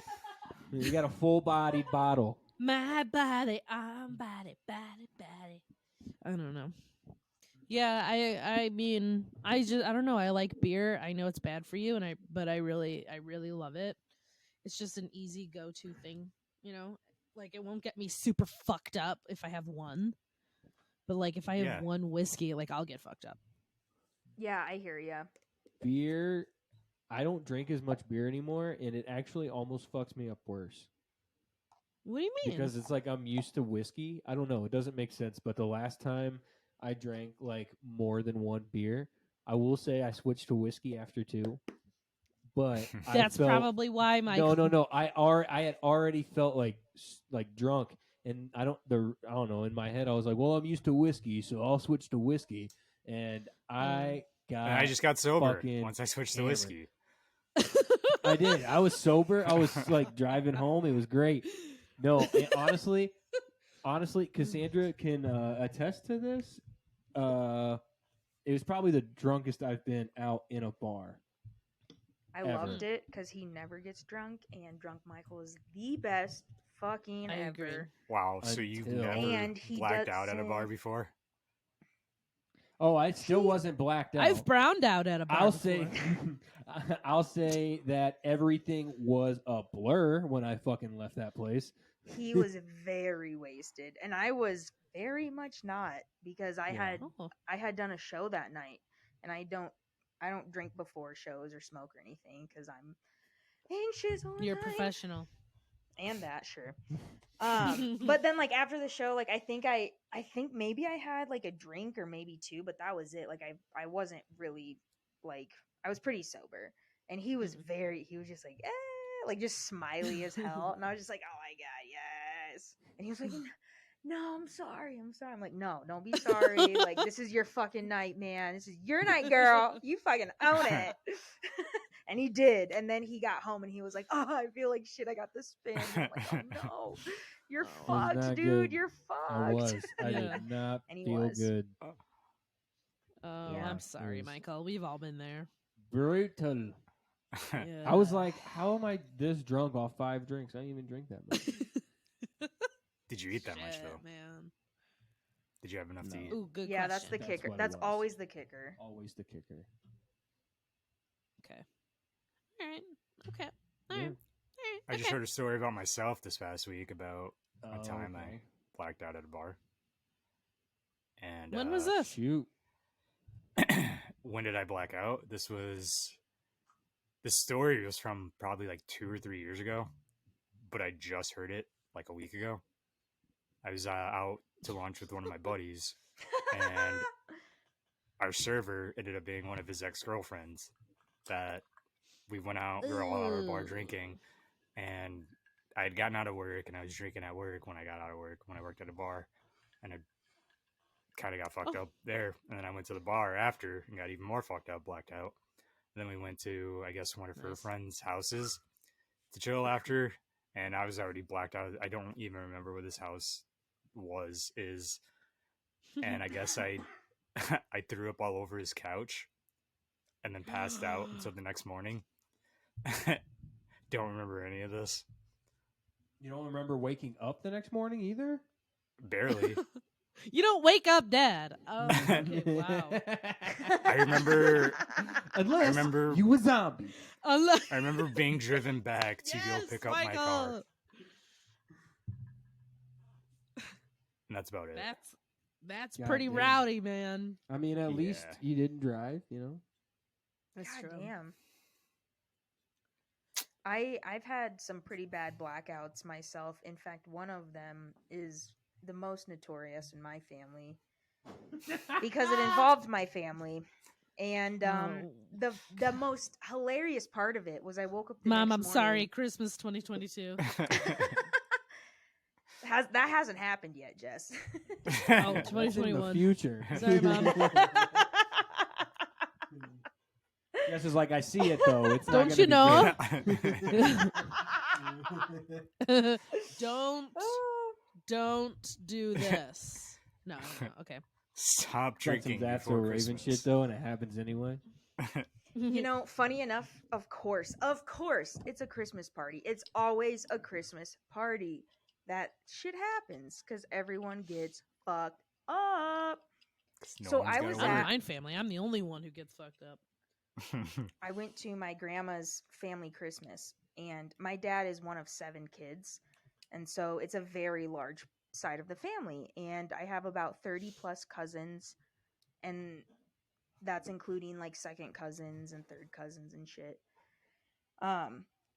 You got a full-bodied bottle. My body, I'm body. I don't know. Yeah, I mean, I don't know. I like beer. I know it's bad for you, but I really love it. It's just an easy go-to thing, you know. Like it won't get me super fucked up if I have one, but like if I have Yeah. one whiskey, like I'll get fucked up. Yeah, I hear ya. Beer, I don't drink as much beer anymore, and it actually almost fucks me up worse. What do you mean? Because it's like I'm used to whiskey. I don't know. It doesn't make sense. But the last time I drank like more than one beer, I will say I switched to whiskey after two. But That's I felt probably why Michael. no. I had already felt like drunk, and I don't know. In my head, I was like, well, I'm used to whiskey, so I'll switch to whiskey. And I got And I just got sober fucking once I switched to hammered. whiskey. I did. I was sober. I was like driving home. It was great. No, honestly, Cassandra can attest to this. It was probably the drunkest I've been out in a bar. I Ever. loved it because he never gets drunk, and drunk Michael is the best fucking I ever. agree. Wow, so you've Until- never And he blacked out at a bar doesn't- before? Oh, I still wasn't blacked out. I've browned out at a bar. I'll before. say, I'll say that everything was a blur when I fucking left that place. He was very wasted, and I was very much not because Yeah. I had done a show that night, and I don't drink before shows or smoke or anything because I'm anxious all You're a night. professional. And that, sure. But then like after the show, like I think maybe I had like a drink or maybe two, but that was it. Like I wasn't really like I was pretty sober, and he was just like like just smiley as hell, and I was just like, oh my god, yes. And he was like, no, I'm sorry. I'm like, no, don't be sorry. Like this is your fucking night, man. This is your night, girl. You fucking own it. And he did. And then he got home and he was like, oh, I feel like shit. I got the spin. And I'm like, oh no, you're Oh. Was fucked, not dude. good. You're fucked. I was. I Yeah. did not And he feel was. good. Oh, Yeah. I'm sorry, It was- Michael. We've all been there. Brutal. Yeah. I was like, how am I this drunk off 5 drinks? I didn't even drink that much. Did you eat that much Shit, though? man. Did you have enough to No. eat? Ooh, good Yeah, question. that's the That's kicker. what it That's was. always the kicker. Always the kicker. Okay. All right. Okay. All Yeah. right. I just heard a story about myself this past week about a Oh, time okay. I blacked out at a bar. And When was this? Shoot. when did I black out? This story was from probably like 2 or 3 years ago, but I just heard it like a week ago. I was out to lunch with one of my buddies, and our server ended up being one of his ex-girlfriends. That we went out, we were all out at a bar Ooh. drinking, and I had gotten out of work, and I was drinking at work when I got out of work, when I worked at a bar, and I kind of got fucked up there. And then I went to the bar after and got even more fucked up, blacked out. And then we went to, I guess, one of her Nice. friends' houses to chill after, and I was already blacked out. I don't even remember where this house is, and I guess I I threw up all over his couch and then passed out until the next morning. Don't remember any of this. You don't remember waking up the next morning either? Barely. You don't wake up dead. Oh, okay. Wow. I remember Unless remember- you a zombie. Unless- I remember being driven back to go Yes, pick up my car. Michael. And that's about it. That's God pretty damn. rowdy, man. I mean, at least Yeah. you didn't drive, you know? That's God true. damn. I've had some pretty bad blackouts myself. In fact, one of them is the most notorious in my family because it involved my family. And Oh. the most hilarious part of it was I woke up the Mom, next I'm sorry. morning- Christmas 2022. that hasn't happened yet, Jess. Oh, That's in the 2021. future. Sorry, Mom. Yes, it's like I see it though. It's not Don't gonna you be know? good. Don't do this. No. Okay. Stop It's like some drinking That's So before Raven Christmas. shit though, and it happens anyway. You know, funny enough, of course, it's a Christmas party. It's always a Christmas party. That shit happens because everyone gets fucked up. 'Cause no So one's I gonna was I don't at- mind family. I'm the only one who gets fucked up. I went to my grandma's family Christmas, and my dad is one of 7 kids, and so it's a very large side of the family. And I have about 30 plus cousins, and that's including like second cousins and third cousins and shit.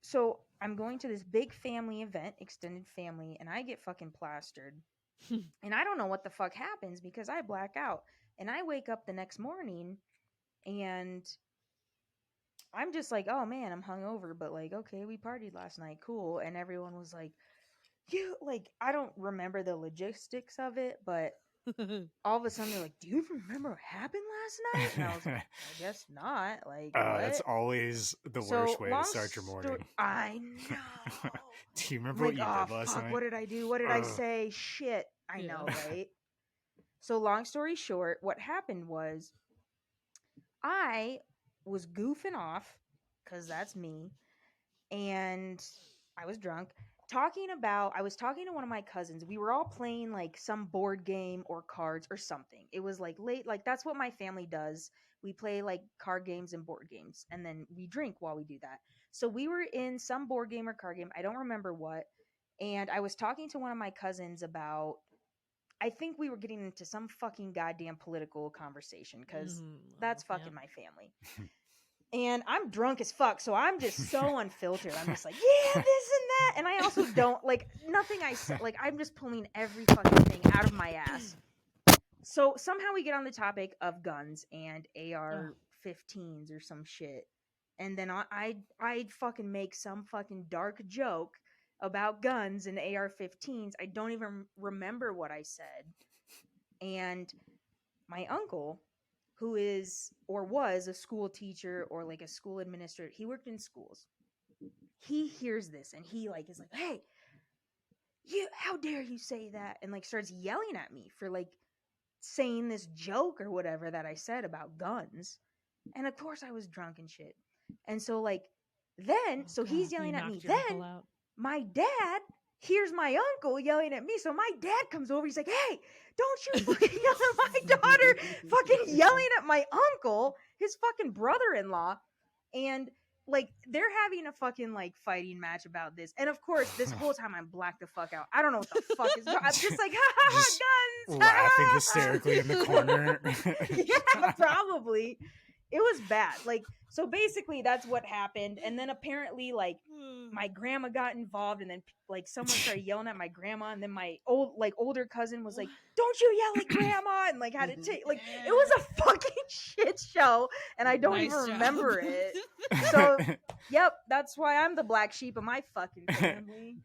So I'm going to this big family event, extended family, and I get fucking plastered. And I don't know what the fuck happens because I black out. And I wake up the next morning and I'm just like, oh man, I'm hungover, but like, okay, we partied last night, cool. And everyone was like, you like, I don't remember the logistics of it, but all of a sudden they're like, do you remember what happened last night? And I was like, I guess not. Like, what? That's always the So, worst way to long start your sto- morning. I know. Do you I'm remember what like, you oh did last fuck, night? what did I do? What did I Ugh. say? Shit. I Yeah. know, right? So long story short, what happened was I was goofing off, because that's me, and I was drunk. I was talking to one of my cousins. We were all playing like some board game or cards or something. It was like late, like that's what my family does. We play like card games and board games, and then we drink while we do that. So we were in some board game or card game. I don't remember what. And I was talking to one of my cousins about, I think we were getting into some fucking goddamn political conversation because that's fucking my family. And I'm drunk as fuck, so I'm just so unfiltered. I'm just like, yeah, this and that. And I also don't, like, nothing I say, like, I'm just pulling every fucking thing out of my ass. So somehow we get on the topic of guns and AR-15s or some shit. And then I fucking make some fucking dark joke about guns and AR-15s. I don't even remember what I said. And my uncle, who is or was a school teacher or like a school administrator, he worked in schools. He hears this and he like is like, hey, you, how dare you say that? And like starts yelling at me for like saying this joke or whatever that I said about guns. And of course I was drunk and shit. And so like then, so he's yelling at me. Then my dad hears my uncle yelling at me. So my dad comes over. He's like, hey, don't you fucking yell at my daughter. Fucking yelling at my uncle, his fucking brother-in-law. And like they're having a fucking like fighting match about this. And of course, this whole time I'm blacked the fuck out. I don't know what the fuck is going on. I'm just like, ha ha Just ha, guns. laughing hysterically in the corner. Yeah, probably. It was bad. Like, so basically that's what happened. And then apparently like my grandma got involved, and then like someone started yelling at my grandma, and then my older cousin was like, don't you yell at grandma, and like had to take, like, it was a fucking shit show, and I don't even remember it. So yep, that's why I'm the black sheep of my fucking family.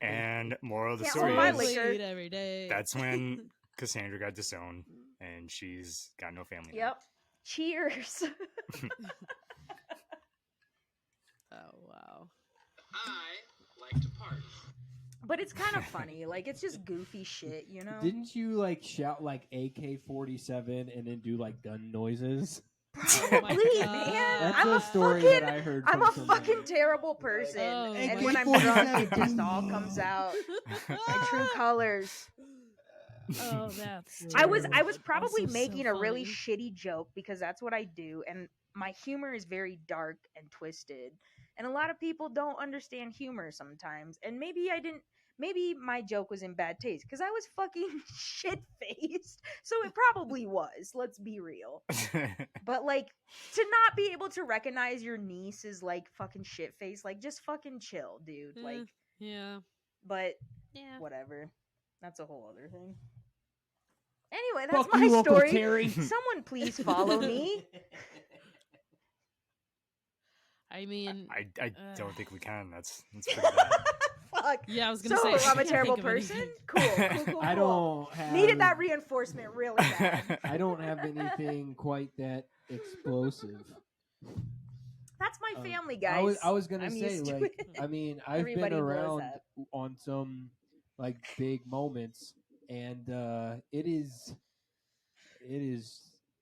And moral of the Can't story hold my is liquor. every day. that's when Cassandra got disowned, and she's got no family. now. Yep. Cheers. Oh wow. I like to party. But it's kind of funny. Like, it's just goofy shit, you know? Didn't you like shout like AK-47 and then do like gun noises? Oh my Probably, God. man. That's I'm a a story fucking, that I heard. I'm from a somebody. fucking terrible person. Oh And my when I'm God. drunk, it just all comes out. My true colors. Oh, that's. I was terrible, but probably also making so a really funny. shitty joke because that's what I do, and my humor is very dark and twisted. And a lot of people don't understand humor sometimes. And maybe my joke was in bad taste because I was fucking shit faced. So it probably was, let's be real. But like, to not be able to recognize your niece is like fucking shit faced, like just fucking chill, dude. Like, Yeah. but Yeah. whatever. That's a whole other thing. Anyway, that's Fuck my you, Uncle story. Terry. Someone please follow me. I mean, I don't think we can. That's pretty bad. Fuck. yeah, I was gonna So say I'm I a can't terrible think of person? anything. Cool. I don't have. Needed that reinforcement really bad. I don't have anything quite that explosive. That's my family, guys. I was gonna I'm say, used to like, it. I mean, I've Everybody been blows around up. on some like big moments, and it is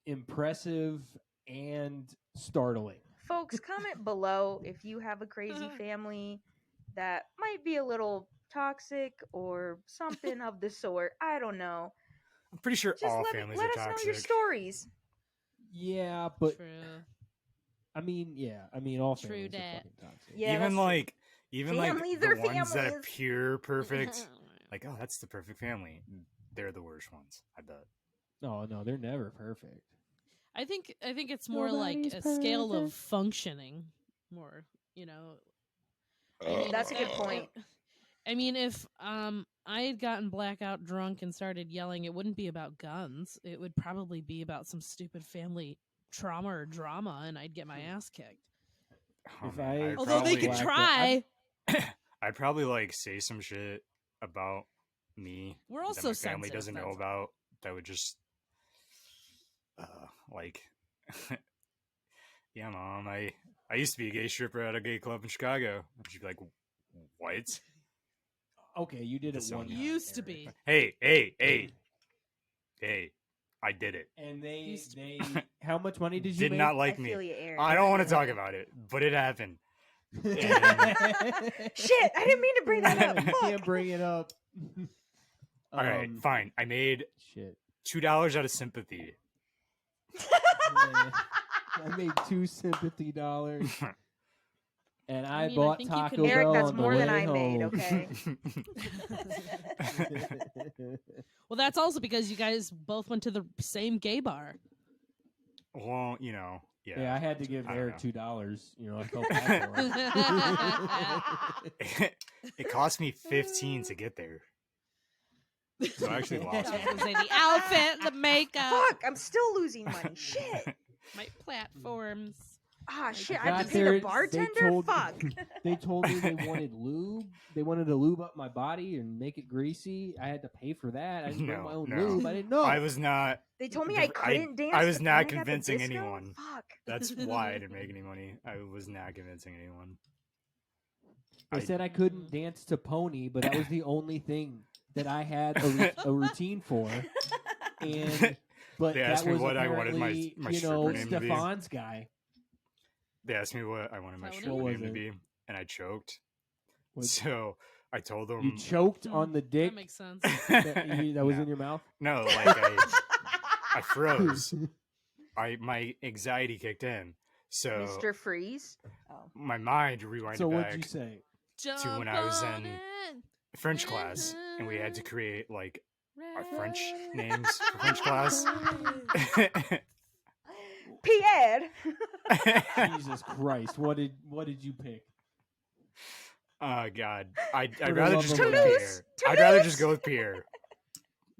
impressive and startling. Folks, comment below if you have a crazy family that might be a little toxic or something of the sort. I don't know. I'm pretty sure Just all let families us are know toxic. your stories. Yeah, but True. I mean, all True families are dat. fucking toxic. Yeah, even that's true. like Families the are ones that families. appear perfect, like, oh, that's the perfect family. They're the worst ones, I bet. No, they're never perfect. I think it's more like Nobody's a scale of perfect. functioning. More, you know. I mean, That's a good if- point. I mean, if I had gotten blackout drunk and started yelling, it wouldn't be about guns. It would probably be about some stupid family trauma or drama, and I'd get my ass kicked. Oh, If man, I- I'd Although they probably, could Blacked out. try. I'd probably like say some shit about me We're that also my family sensitive, doesn't know that's- about. That would just, like, yeah, mom, I used to be a gay stripper at a gay club in Chicago. And she'd be like, what? Okay, you did it This one one time, Used to Eric. be. Hey, I did it. And they Used to they how much money did you Did make? not I like me. feel you, Aaron. I don't want to talk about it, but it happened. Shit, I didn't mean to bring that up. You Fuck. can't bring it up. All right, fine. I made Shit. $2 out of sympathy. Yeah. I made $2 sympathy dollars, and I mean, I bought think you Taco can- Eric, Bell that's on the more than way I made, home. okay? Well, that's also because you guys both went to the same gay bar. Well, you know, yeah. Yeah, I had to give I don't Eric know. $2. You know, I felt bad for him. It cost me 15 to get there. So I actually I lost was it. gonna say the outfit, the makeup, Fuck, I'm still losing money. Shit. my platforms. Ah, shit, I got have to pay there, the they bartender? told- Fuck. They told me they wanted lube. They wanted to lube up my body and make it greasy. I had to pay for that. I didn't bring No, my own no. lube. I didn't know. I was not. They told me I- I couldn't dance. I was to not Panic at the convincing Disco? anyone. Fuck. That's why I didn't make any money. I was not convincing anyone. They said I couldn't dance to Pony, but that was the only thing that I had a routine for. And but They that asked me was what I wanted my apparently, stripper name to be. Stefan's guy. They asked me what I wanted my What stripper was name to it? be, and I choked. What- So I told them. You choked on the dick That makes sense. that was No. in your mouth. No, like I froze. My anxiety kicked in. So Mr. Freeze? Oh. my mind rewinded So what'd back you say? Jump when I was on in it. French class, and we had to create like our French Right. names for French class. Pierre! Jesus Christ! What did you pick? Oh God, I'd the rather love just of go with Toulouse, Pierre. I'd rather just go with Pierre.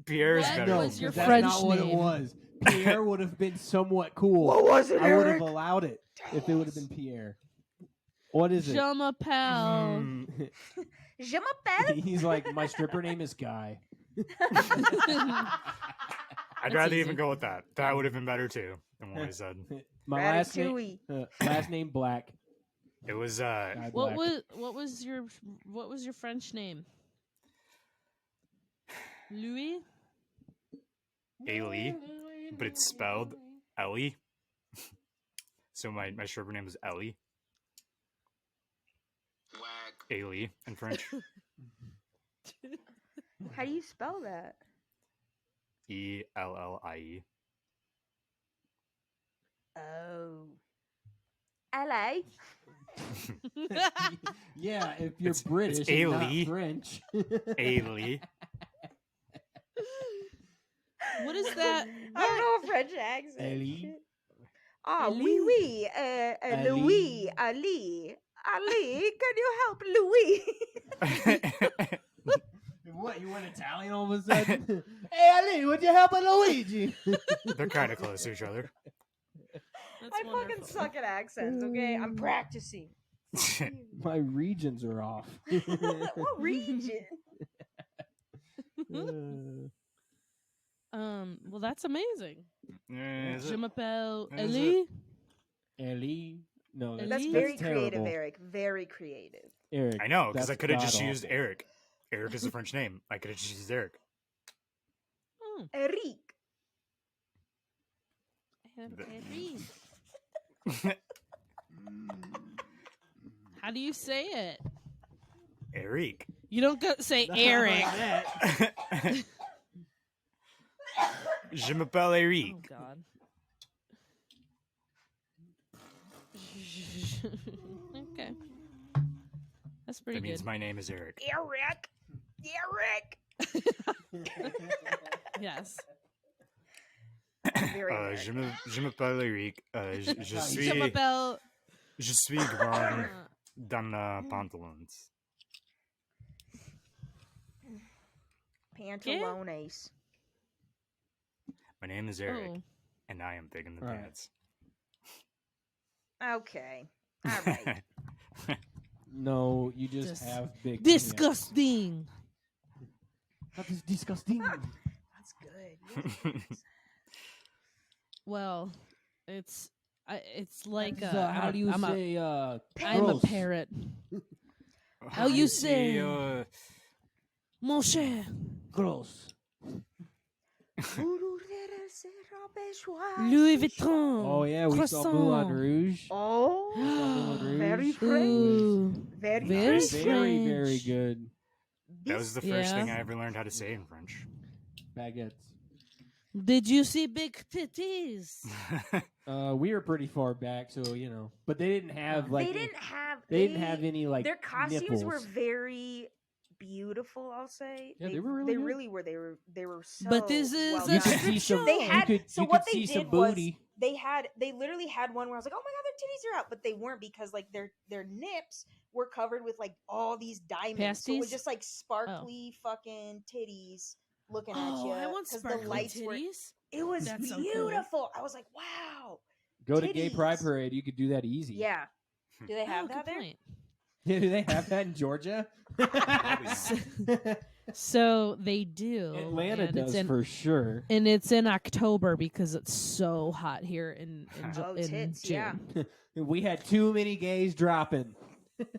Pierre is What better. No, was your that's French not what it name? was. Pierre would have been somewhat cool. What was it, I would have Eric? allowed it if it would have been Pierre. What is it? Je m'appelle. Hmm. Je m'appelle? He's like, my stripper name is Guy. I'd That's rather easy. even go with that. That would have been better too than what I said. My Ratatouille. last name Black. It was Guy what Black. was your French name? Louis? Ailey, but it's spelled Ellie. So my stripper name is Ellie. Whack. Ailey in French. How do you spell that? Ellie. Oh. LA? Yeah, if you're It's British and not Ailey. French. Ailey. What is that? I don't know a French accent. Ellie. Shit. Ah, Ellie? oui, oui. Louis, Ali. Ali, can you help Louis? What, you went Italian all of a sudden? Hey, Ali, would you help a Luigi? They're kind of close to each other. That's I fucking wonderful. suck at accents, okay? I'm practicing. My regions are off. What region? Well, that's amazing. Is Je it? m'appelle Is it? Ellie. Ellie? No, Ellie? That's That's very creative, terrible. Eric. Very creative. Eric. I know, because I that's could have just used god-awful. Eric. Eric is a French name. I could have just used Eric. Oh, Eric. Ellie. How do you say it? Eric. You don't go say Not Eric. like that. Je m'appelle Eric. Oh God. Okay. That's pretty That means good. my name is Eric. Eric. Yes. Very American. Je m'appelle Eric. Je suis Je m'appelle. grand dans les pantalons. Pantalones. My name is Eric, Oh. and I am big in the All right. pants. Okay. All right. No, you just Dis- have big. Disgusting. That is disgusting. That's good. Well, it's like how do you I'm say? I'm a gross? parrot. How you say? uh, Mon cher. Gross. Louis Vuitton. Oh yeah, we saw Moulin Croissant. Rouge. Oh, Moulin very Rouge. French. Ooh. Very Very French. Very, very French. good that was the first Yeah. thing I ever learned how to say in French. baguettes. Did you see big titties? We were pretty far back, so but they didn't have like They didn't have. they didn't have any like Their costumes were nipples. very beautiful. I'll say Yeah, they were really They good. really were. They were so. But this is well a You done. could see some. They had you could, so you what could they see did some was booty. they literally had one where I was like, oh my god, their titties are out, but they weren't because like their nips were covered with like all these diamonds, so it was Pasties? just like sparkly fucking titties looking at Oh, you. I want 'cause sparkly the lights were. titties. It was That's so cool. beautiful. I was like, wow. Go to Gay Pride titties. Parade. You could do that easy. Yeah. Do they have Oh, that good there? point. Yeah, do they have that in Georgia? So they do. Atlanta and it's does in, for sure. and it's in October because it's so hot here in Oh, in tits, June. yeah. We had too many gays dropping.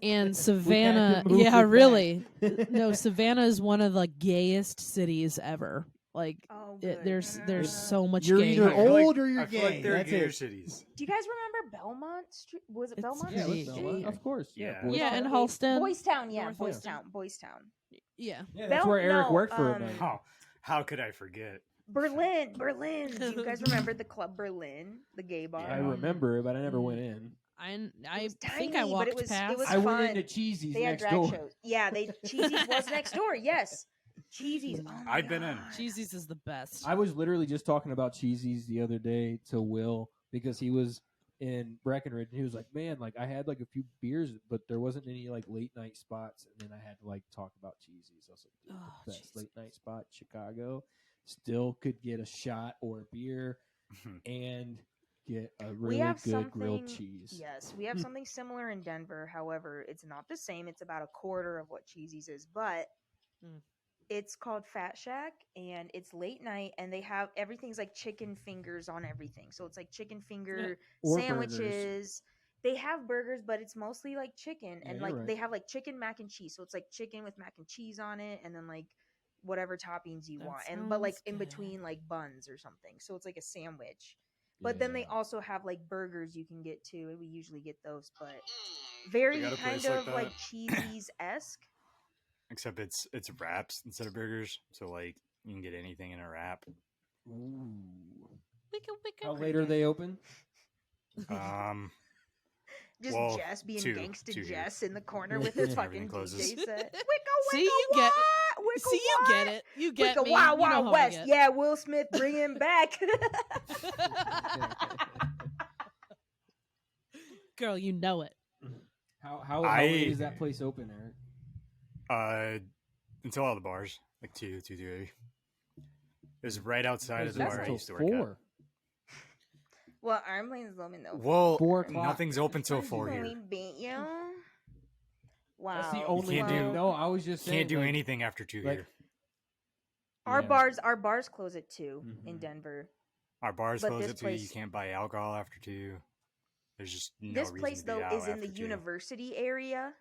And Savannah, move yeah, it back. really. No, Savannah is one of the gayest cities ever. Like Oh, good. there's so much You're gay either here. old or you're I feel gay. like they're That's gayer it. cities. Do you guys remember Belmont Street? Was it It's Belmont? Yeah, pretty with Street? Belmont, gay. of course. Yeah. Boys Yeah, Town. and Halston. Boys Town, yeah, North Boys Halston. Town, Boys Town. Yeah. Yeah, that's where Eric worked for a minute. How could I forget? Berlin. Do you guys remember the Club Berlin, the gay bar? I remember it, but I never went in. I was think I tiny, but walked it was- past. it was I went fun. into Cheesy's They had next drag door. shows. Yeah, Cheesy's was next door. Yes, Cheesy's. Oh my I've been in. God. Cheesy's is the best. I was literally just talking about Cheesy's the other day to Will because he was in Breckenridge and he was like, "Man, like I had like a few beers, but there wasn't any like late night spots." And then I had to like talk about Cheesy's. I was like, "Dude, Oh, the best Cheesy's. late night spot, in Chicago. Still could get a shot or a beer and get a really have good grilled something- cheese." Yes, we have something similar in Denver. However, it's not the same. It's about a quarter of what Cheesy's is, but Mm. it's called Fat Shack, and it's late night, and they have everything's like chicken fingers on everything. So it's like chicken finger Or sandwiches. They have burgers, but it's mostly like chicken, Yeah, and you're like right. they have like chicken mac and cheese. So it's like chicken with mac and cheese on it, and then like whatever toppings you That want, and but like sounds in good. between like buns or something. So it's like a sandwich. But then they also have like burgers you can get too, and we usually get those. But very got a kind place like of like that? Cheesy's esque. Except it's wraps instead of burgers, so like you can get anything in a wrap. Ooh. Wicka, wicka. How late are they open? Just Well, Jess being two gangsta here. Jess in the corner with his Yeah. fucking Everything DJ closes. set. Wicka, See, wicka, you get what? Wicka, See, you what? get it. You get Wicka, me. Wild You know Wild how I West. get. Yeah, Will Smith, bring him back. Girl, you know it. How late is that place open, Eric? Until all the bars, like 2:30. It was right outside of the That's bar I until used to work at. 4. Well, I'm playing is open though. Well, 4 o'clock. nothing's open till 4 When we here. beat you. Wow. That's the only can't thing. do- No, I was just saying. Can't do like, anything after 2 like- here. Our Yeah. bars close at 2 in Mhm. Denver. Our bars but close this at 2. You place- can't buy alcohol after 2. There's just no This reason place to be though out is in the after 2. university area.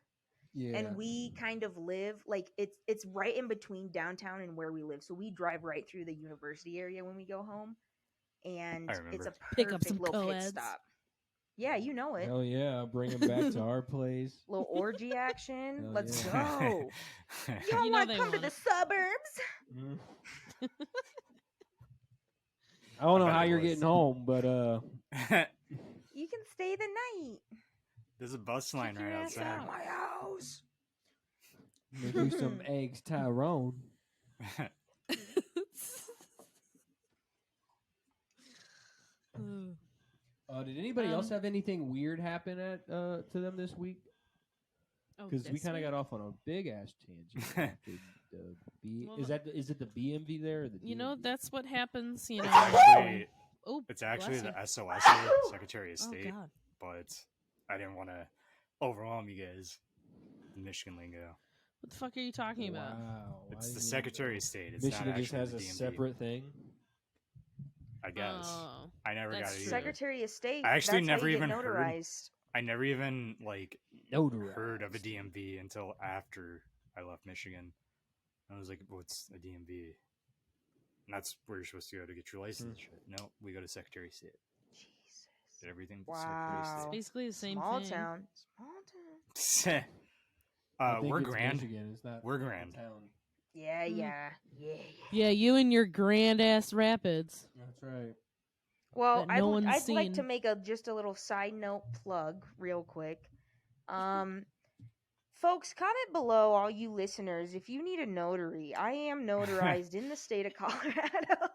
Yeah. And we kind of live like it's right in between downtown and where we live. So we drive right through the university area when we go home, and I it's a remember. Pick perfect up some little pit co-eds. stop. Yeah, you know it. Hell yeah, bring them back to our place. Little orgy action. Hell Let's yeah. go. Y'all You know want they to come to want the it. suburbs? Mm. I don't know bet how it you're was. getting home, but You can stay the night There's a bus line your right ass outside. out. my house. make you some eggs Tyrone. Ugh. Did anybody else Um, have anything weird happen at to them this week? Oh, Because we this kind of week? got off on a big ass tangent. after the B. Well, Is it the BMV there or the You know, DMV? that's what happens, you know. It's actually, Oh, it's actually bless the you. SOS, Secretary of Oh, State, God. but I didn't want to overwhelm you guys. The Michigan lingo. What the fuck are you talking about? Wow. It's why the is it- Secretary of State. It's Michigan not just actually has the a DMV. separate thing. I guess. Oh, I never got that's it true. either. Secretary of State. I actually that's never how you even get heard- notarized. I never even Notarized. heard of a DMV until after I left Michigan. I was like, "What's a DMV?" And that's where you're supposed to go to get your license. Shit. No, we go to Secretary of State. Jesus. Get everything but Secretary of Wow. It's basically the same Small thing. town. Small town. State. I think We're it's grand. Michigan. It's not We're a grand. town. Yeah, Mm. yeah. Yeah. Yeah, you and your grand ass rapids. That's right. Well, That no one's I'd like to seen. make just a little side note plug real quick. Folks, comment below, all you listeners, if you need a notary. I am notarized in the state of Colorado.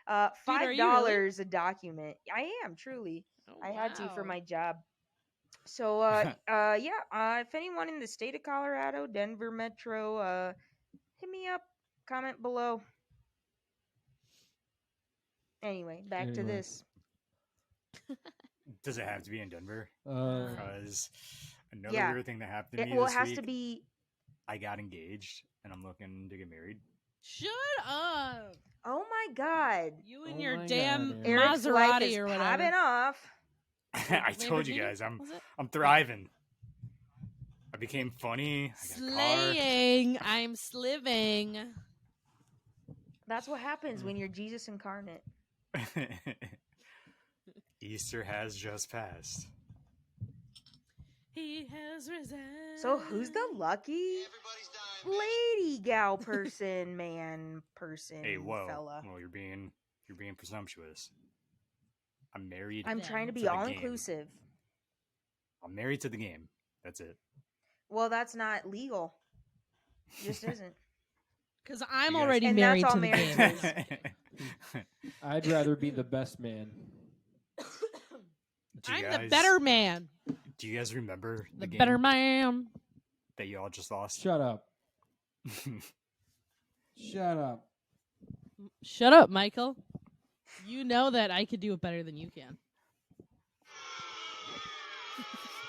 Are $5 you really? a document. I am, truly. Oh, I had to for wow. my job. So, if anyone in the state of Colorado, Denver Metro, hit me up. Comment below. Anyway, back to Anyway. this. Does it have to be in Denver? Uh, Because another Yeah. weird thing that happened to It, me well, this it has week, to be. I got engaged and I'm looking to get married. Shut up. Oh my God. You and Oh your my damn God, Eric's life Maserati is or popping whatever. off. I told you Lamborghini, guys, was it? I'm thriving. I became funny. I got a car. Slaying. I'm sliving. That's what happens when you're Jesus incarnate. Easter has just passed. He has risen. So who's the lucky Everybody's dying. lady, gal, person, man, person, Hey, whoa! fella? Well, you're being presumptuous. I'm married. I'm Yeah. trying to be To the all game. inclusive. I'm married to the game. That's it. Well, that's not legal. Just isn't. Because I'm You guys- already And that's married all to the marriage game. is. I'd rather be the best man. Do you I'm the guys- better man. Do you guys remember The game better man. that you all just lost? Shut up. Shut up. Shut up, Michael. You know that I could do it better than you can.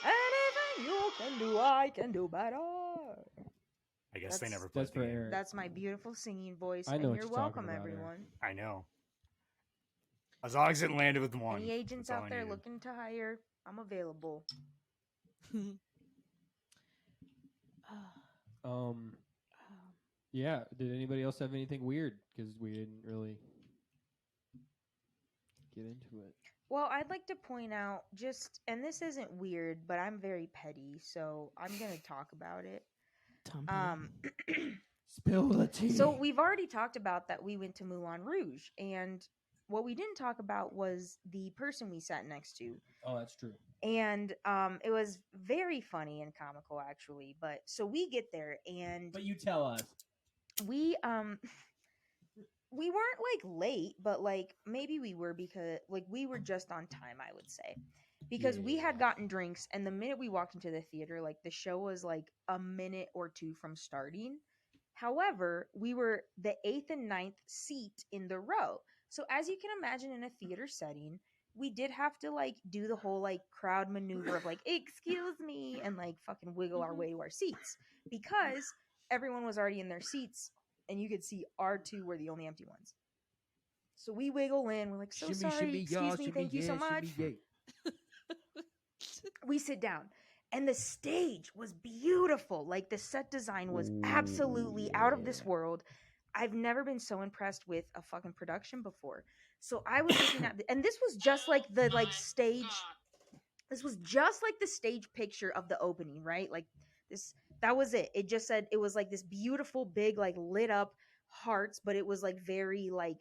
Anything you can do, I can do better. I guess they That's- never played That's the for game. Eric. That's my beautiful singing voice, I know and what you're you're talking welcome, about, Eric. everyone. I know. As long as it landed with one. Any agents that's all out I there needed. looking to hire, I'm available. Yeah. Did anybody else have anything weird? Because we didn't really get into it. Well, I'd like to point out and this isn't weird, but I'm very petty, so I'm going to talk about it. Tom Petty. Spill the tea. So we've already talked about that we went to Moulin Rouge, and what we didn't talk about was the person we sat next to. Oh, that's true. And it was very funny and comical, actually. But so we get there, and But you tell us. we we weren't like late, but like maybe we were, because like we were just on time, I would say, because we had Yeah. gotten drinks, and the minute we walked into the theater, like the show was like a minute or two from starting. However, we were the 8th and 9th seat in the row. So as you can imagine, in a theater setting, we did have to like do the whole like crowd maneuver of like, excuse me, and like fucking wiggle our way to our seats, because everyone was already in their seats and you could see our two were the only empty ones. So we wiggle in, we're like, so sorry, excuse me, thank you so much. We sit down, and the stage was beautiful. Like the set design was absolutely out of this world. I've never been so impressed with a fucking production before. So I was looking at and this was just like the like stage. This was just like the stage picture of the opening, right? Like this, that was it. It just said, it was like this beautiful big like lit up hearts, but it was like very like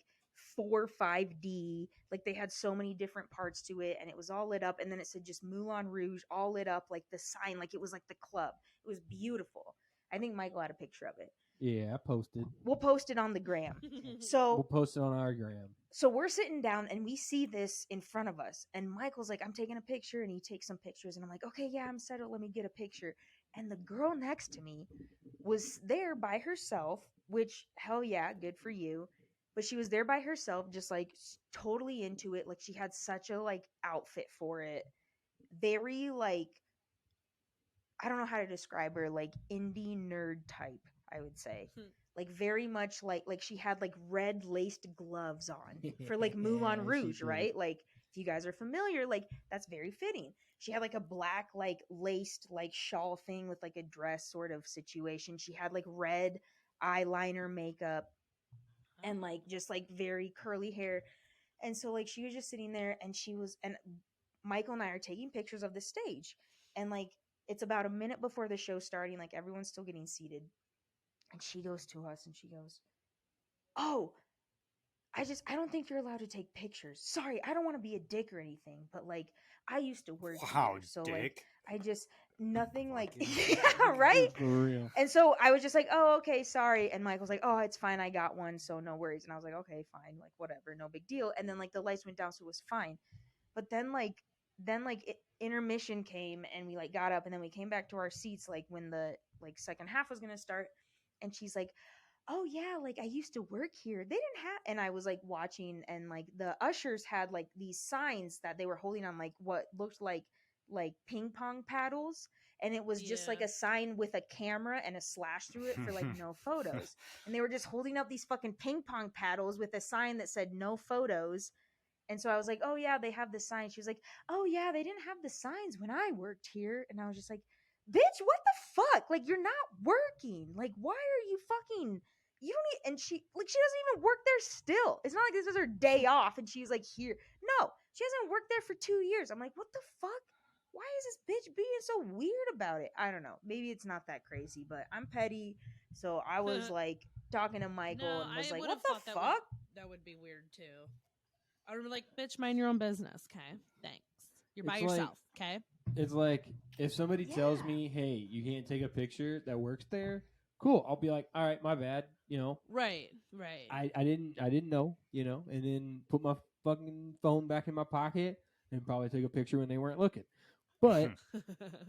5D. Like they had so many different parts to it, and it was all lit up. And then it said just Moulin Rouge, all lit up, like the sign, like it was like the club. It was beautiful. I think Michael had a picture of it. Yeah, I posted. We'll post it on the gram. We'll So post it on our gram. so we're sitting down and we see this in front of us, and Michael's like, I'm taking a picture, and he takes some pictures, and I'm like, okay, yeah, I'm settled, let me get a picture. And the girl next to me was there by herself, which hell yeah, good for you. But she was there by herself, just like totally into it. Like she had such a like outfit for it. Very like, I don't know how to describe her, like indie nerd type, I would say. Like very much like she had like red laced gloves on for like Moulin Yeah, she Rouge, did. right? Like if you guys are familiar, like that's very fitting. She had like a black like laced like shawl thing with like a dress sort of situation. She had like red eyeliner makeup and like just like very curly hair. And so like she was just sitting there, and Michael and I are taking pictures of the stage. And like it's about a minute before the show starting, like everyone's still getting seated. And she goes to us and she goes, "Oh, I don't think you're allowed to take pictures. Sorry, I don't want to be a dick or anything, but like I used to work Wow, here, so dick. like I just nothing like Fucking yeah, right." For real. And so I was just like, "Oh, okay, sorry." And Michael's like, "Oh, it's fine. I got one, so no worries." And I was like, "Okay, fine. Like whatever, no big deal." And then like the lights went down, so it was fine. But intermission came, and we like got up, and then we came back to our seats like when the like second half was going to start. And she's like, "Oh yeah, like I used to work here. They didn't have," and I was like watching, and like the ushers had like these signs that they were holding on like what looked like ping pong paddles, and it was just like Yeah. a sign with a camera and a slash through it for like no photos. And they were just holding up these fucking ping pong paddles with a sign that said no photos. And so I was like, "Oh yeah, they have the sign." She was like, "Oh yeah, they didn't have the signs when I worked here." And I was just like, "Bitch, what the fuck? Like you're not working. Like why are you fucking you don't need," and she doesn't even work there still. It's not like this is her day off and she's like here. No, she hasn't worked there for 2 years. I'm like, "What the fuck? Why is this bitch being so weird about it?" I don't know. Maybe it's not that crazy, but I'm petty. So I was like talking to Michael and was like, "What the fuck?" That would be weird too. I would be like, bitch, mind your own business, okay? Thanks. You're by It's like- yourself, okay? It's like if somebody tells Yeah. me, "Hey, you can't take a picture," that works there. Cool. I'll be like, "All right, my bad." Right. I didn't know. And then put my fucking phone back in my pocket and probably take a picture when they weren't looking. But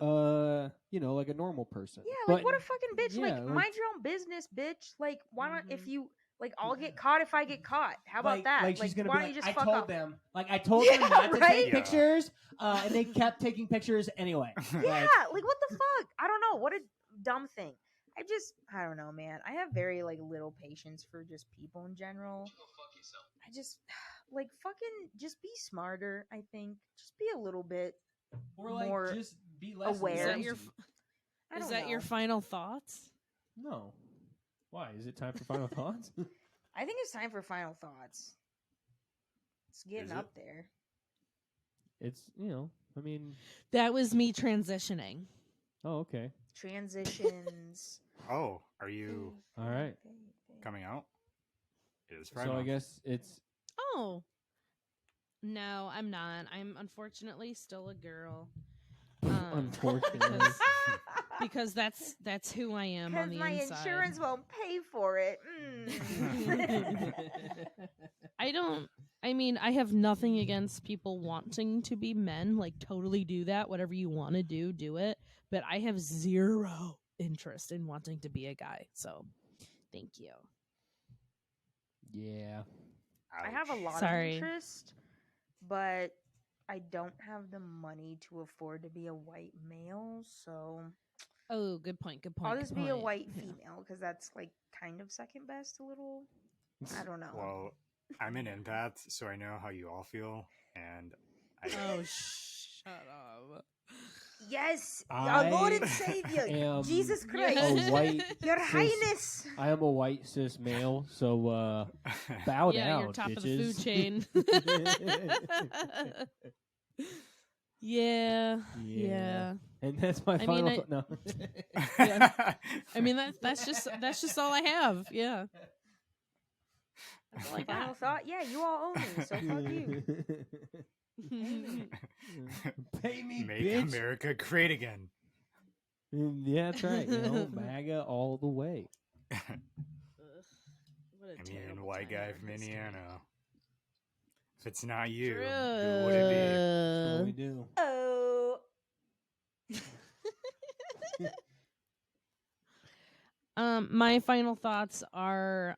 like a normal person. Yeah, like But what a fucking bitch. yeah, Like like- mind your own business, bitch. Like why not if Mhm. you like I'll get caught if I get caught. How about that? Like she's gonna why be don't like, you just I fuck told off? them, like I told Yeah, them not to right? take Yeah. pictures, and they kept taking pictures anyway. Yeah, like what the fuck? I don't know. What a dumb thing. I don't know, man. I have very like little patience for just people in general. Go fuck yourself. I just like fucking just be smarter, I think. Just be a little bit Or like more just be less aware. Is that your nosy. I Is don't that know. your final thoughts? No. Why? Is it time for final thoughts? I think it's time for final thoughts. It's getting Is it? up there. It's I mean, That was me transitioning. oh okay, Transitions. Oh, are you all right. coming out? It is So Friday. I guess it's Oh. No, I'm not. I'm unfortunately still a girl. Unfortunately. Because that's who I am on Because the my inside. insurance won't pay for it. I have nothing against people wanting to be men, like totally do that. Whatever you want to do it. But I have zero interest in wanting to be a guy. So thank you. yeah. I have a lot Sorry. of interest, but I don't have the money to afford to be a white male, so Oh, good point. Good point. I'll good just be a point. white Yeah. female because that's like kind of second best a little. I don't know. Well, I'm an empath, so I know how you all feel, and I Oh, shut up. Yes, I our Lord and Savior, am Jesus Yeah. Christ, a white Your cis- Highness. I am a white cis male, so bow Yeah, down, you're top bitches. of the food chain. Yeah. And that's my I mean, final I- thought. No. Yeah. I mean that's just all I have. Yeah. like Final that. thought? Yeah, you all own me, so fuck you. Pay me, Make bitch. America great again. Yeah, that's right. You know, MAGA all the way. Ugh, what a I terrible mean, white time guy in from history. Indiana. If it's not you, who would it be? That's what we do. Oh. My final thoughts are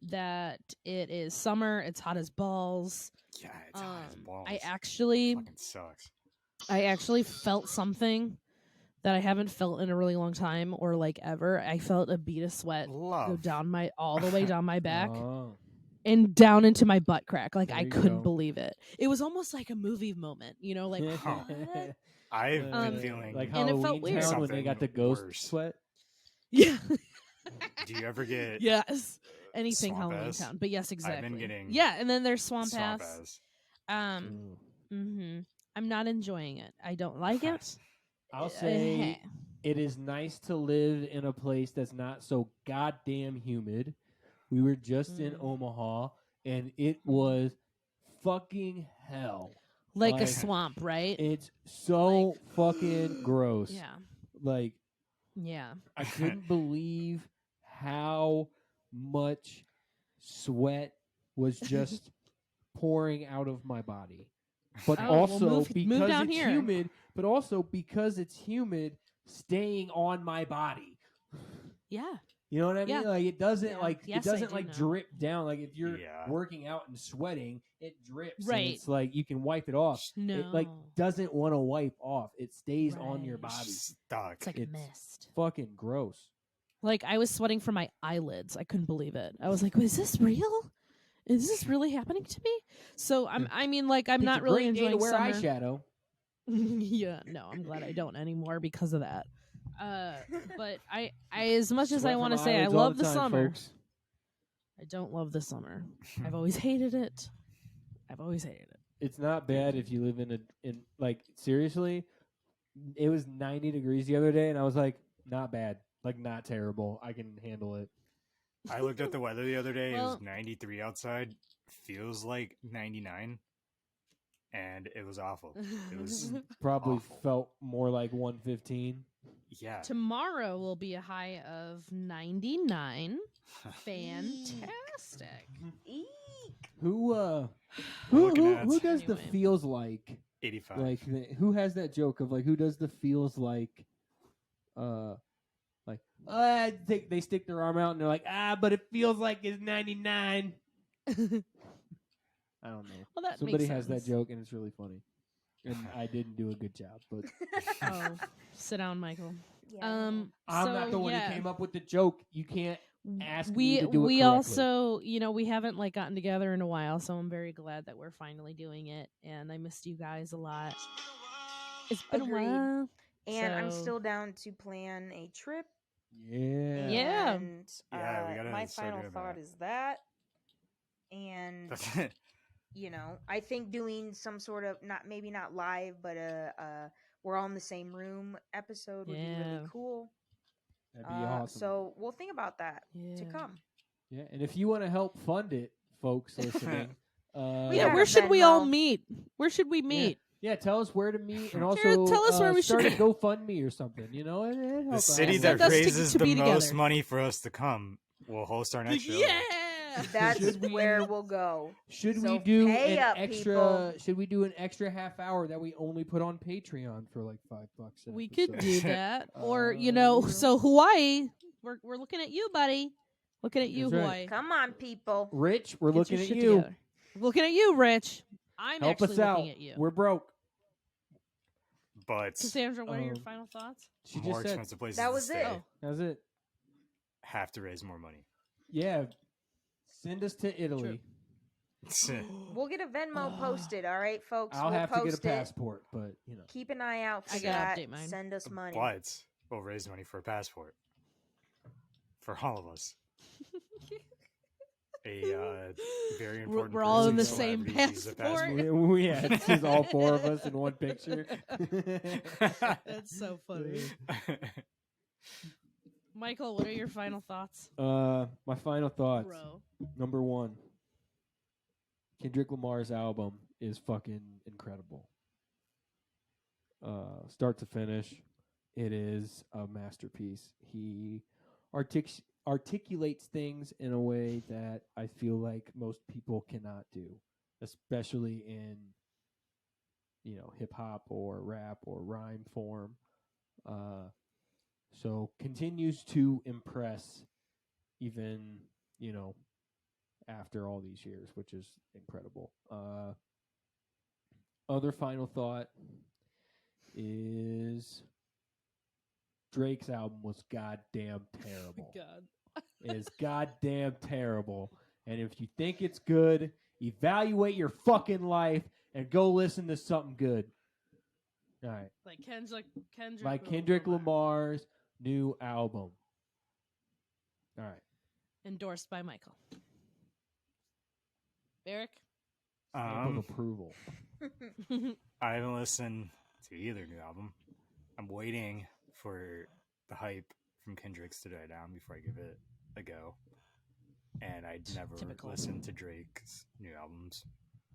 that it is summer. It's hot as balls. Yeah, it's hot as balls. I actually fucking sucks. felt something that I haven't felt in a really long time, or like ever. I felt a bead of sweat go Love. down all the way down my back Oh, and down into my butt crack. Like There I you couldn't go. believe it. It was almost like a movie moment, you know, like Huh. what? I've Um, been feeling like and it felt Halloween weird. Town when they got the something ghost worse. sweat. Yeah. Do you ever get Yes. Anything Swamp Halloween ass? Town. But yes, exactly. I've been getting Yeah, and then there's Swamp swamp Ass. ass? I'm not enjoying it. I don't like it. I'll say it is nice to live in a place that's not so goddamn humid. We were just in Omaha, and it was fucking hell. like a Like, swamp, right? It's so fucking gross. Yeah. Like, Yeah. I couldn't believe how much sweat was just pouring out of my body. But Oh, well, also move because down it's here. humid, but also because it's humid, staying on my body. Yeah. You know what I mean? Yeah. Like it doesn't Yeah. like Yes, it I doesn't do like know. drip down. Like if you're Yeah. working out and sweating, it drips. And Right. it's like you can wipe it off. No. It like doesn't want to wipe off. It stays on your Right. body. Stuck. It's like It's mist. fucking gross. Like I was sweating from my eyelids. I couldn't believe it. I was like, "Is this real? Is this really happening to me?" So I'm It's not a really great day enjoying to wear summer. eyeshadow. Yeah, no, I'm glad I don't anymore because of that. But I as much as I Sweat want to from say I eyelids all love the time, summer, folks. I don't love the summer. I've always hated it. I've always hated it. It's not bad if you live in like seriously. It was 90 degrees the other day, and I was like, not bad, like not terrible. I can handle it. I looked at the weather the other day. It Well- was 93 outside. Feels like 99. And it was awful. It was Probably awful. felt more like 115. Yeah. Tomorrow will be a high of 99. Fantastic. Eek. Who We're looking at who does the Anyway. feels like 85. who has that joke of like who does the feels like they stick their arm out and they're like but it feels like it's 99. I don't know. Well, that Somebody makes has that sense. joke and it's really funny. And I didn't do a good job, but Oh, sit down, Michael. Yeah, I'm so, not the one yeah. who came up with the joke. You can't ask we me to do it we correctly. also we haven't like gotten together in a while, so I'm very glad that we're finally doing it, and I missed you guys a lot. It's been Agreed. a while. and I'm So- still down to plan a trip. Yeah. Yeah. And Yeah, we gotta my start final doing thought that. is that. And That's it. I think doing some sort of maybe not live, but we're all in the same room episode would be Yeah. really cool. That'd be awesome. So we'll think about that to Yeah. come. Yeah, and if you want to help fund it, folks listening, We Yeah, got where a should we all Venmo. meet? Where should we meet? yeah, tell us where to meet, and Jared, also tell us where we start should- a GoFundMe or something. It The help city out. Send that us to raises the be most together. money for us to come will host our next show. Yeah. That's Should we- where we'll go. Should So we do pay an up, extra? people. Should we do an extra half hour that we only put on Patreon for like $5? We an could episode? do that, or Uh, so Hawaii. We're looking at you, buddy. Looking at you, That's right. Hawaii. Come on, people. Rich, we're Get looking your at shit you. together. Looking at you, Rich. I'm Help actually us out. looking at you. We're broke. But Cassandra, what are your Um, final thoughts? She more just said. expensive places That to was stay it. Oh. That's it. have to raise more money. Yeah. Send us to Italy. We'll get a Venmo posted, all right, folks? I'll we'll have to get a post it. passport, but Keep an eye out for I gotta that. update mine. Send us money. But we'll raise money for a passport for all of us. A very important. We're all in the person same celebrity visa passport. yeah, it's just all four of us in one picture. That's so funny. Michael, what are your final thoughts, My final thoughts. bro? Number one, Kendrick Lamar's album is fucking incredible. Start to finish, it is a masterpiece. He articulates things in a way that I feel like most people cannot do, especially in hip hop or rap or rhyme form. So continues to impress even after all these years, which is incredible. Other final thought is Drake's album was goddamn terrible. God. It is goddamn terrible. And if you think it's good, evaluate your fucking life and go listen to something good. All right. Like Kendrick Like Kendrick Lamar's new album. All right. Endorsed by Michael. Barrick? Stamp of approval. I haven't listened to either new album. I'm waiting for the hype from Kendrick's to die down before I give it a go. And I'd never Typical. listened to Drake's new albums,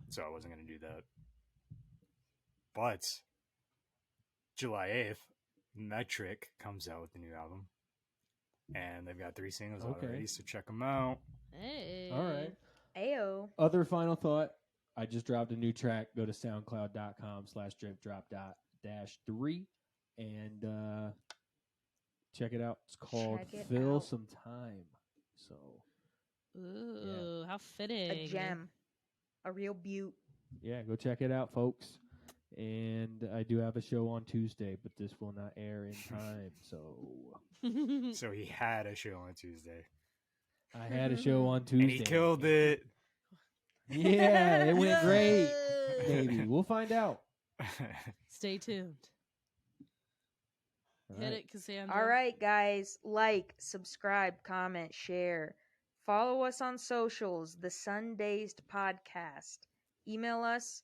so I wasn't going to do that. But July 8th, Metric comes out with the new album. And they've got 3 singles out already, so check them out. Hey. All right. Ayo. Other final thought. I just dropped a new track. Go to soundcloud.com/driftdrop-3 and check it out. It's called Check it Fill out. Some Time. So Ooh, how fitting. A gem. A real beaut. yeah, go check it out, folks. And I do have a show on Tuesday, but this will not air in time. So So he had a show on Tuesday. I had a show on Tuesday. And he killed it. Yeah, it went great. Maybe. We'll find out. Stay tuned. All Hit right. it, Cassandra. All right, guys. Like, subscribe, comment, share. Follow us on socials, The Sundazed Podcast. Email us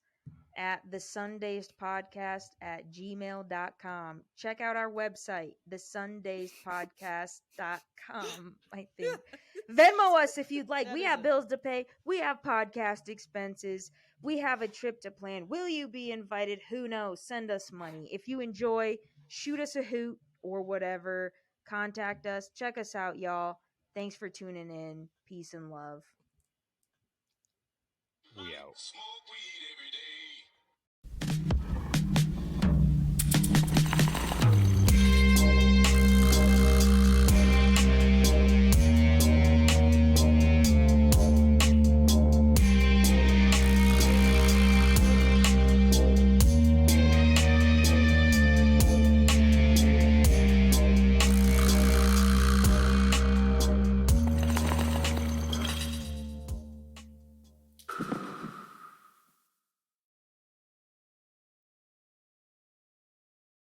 at thesundazedpodcast@gmail.com. Check out our website, thesundazedpodcast.com, I think. Venmo us if you'd like. That We is have it. bills to pay. We have podcast expenses. We have a trip to plan. Will you be invited? Who knows? Send us money. If you enjoy, shoot us a hoot or whatever. Contact us. Check us out, y'all. Thanks for tuning in. Peace and love. We out. Smoke weed every day.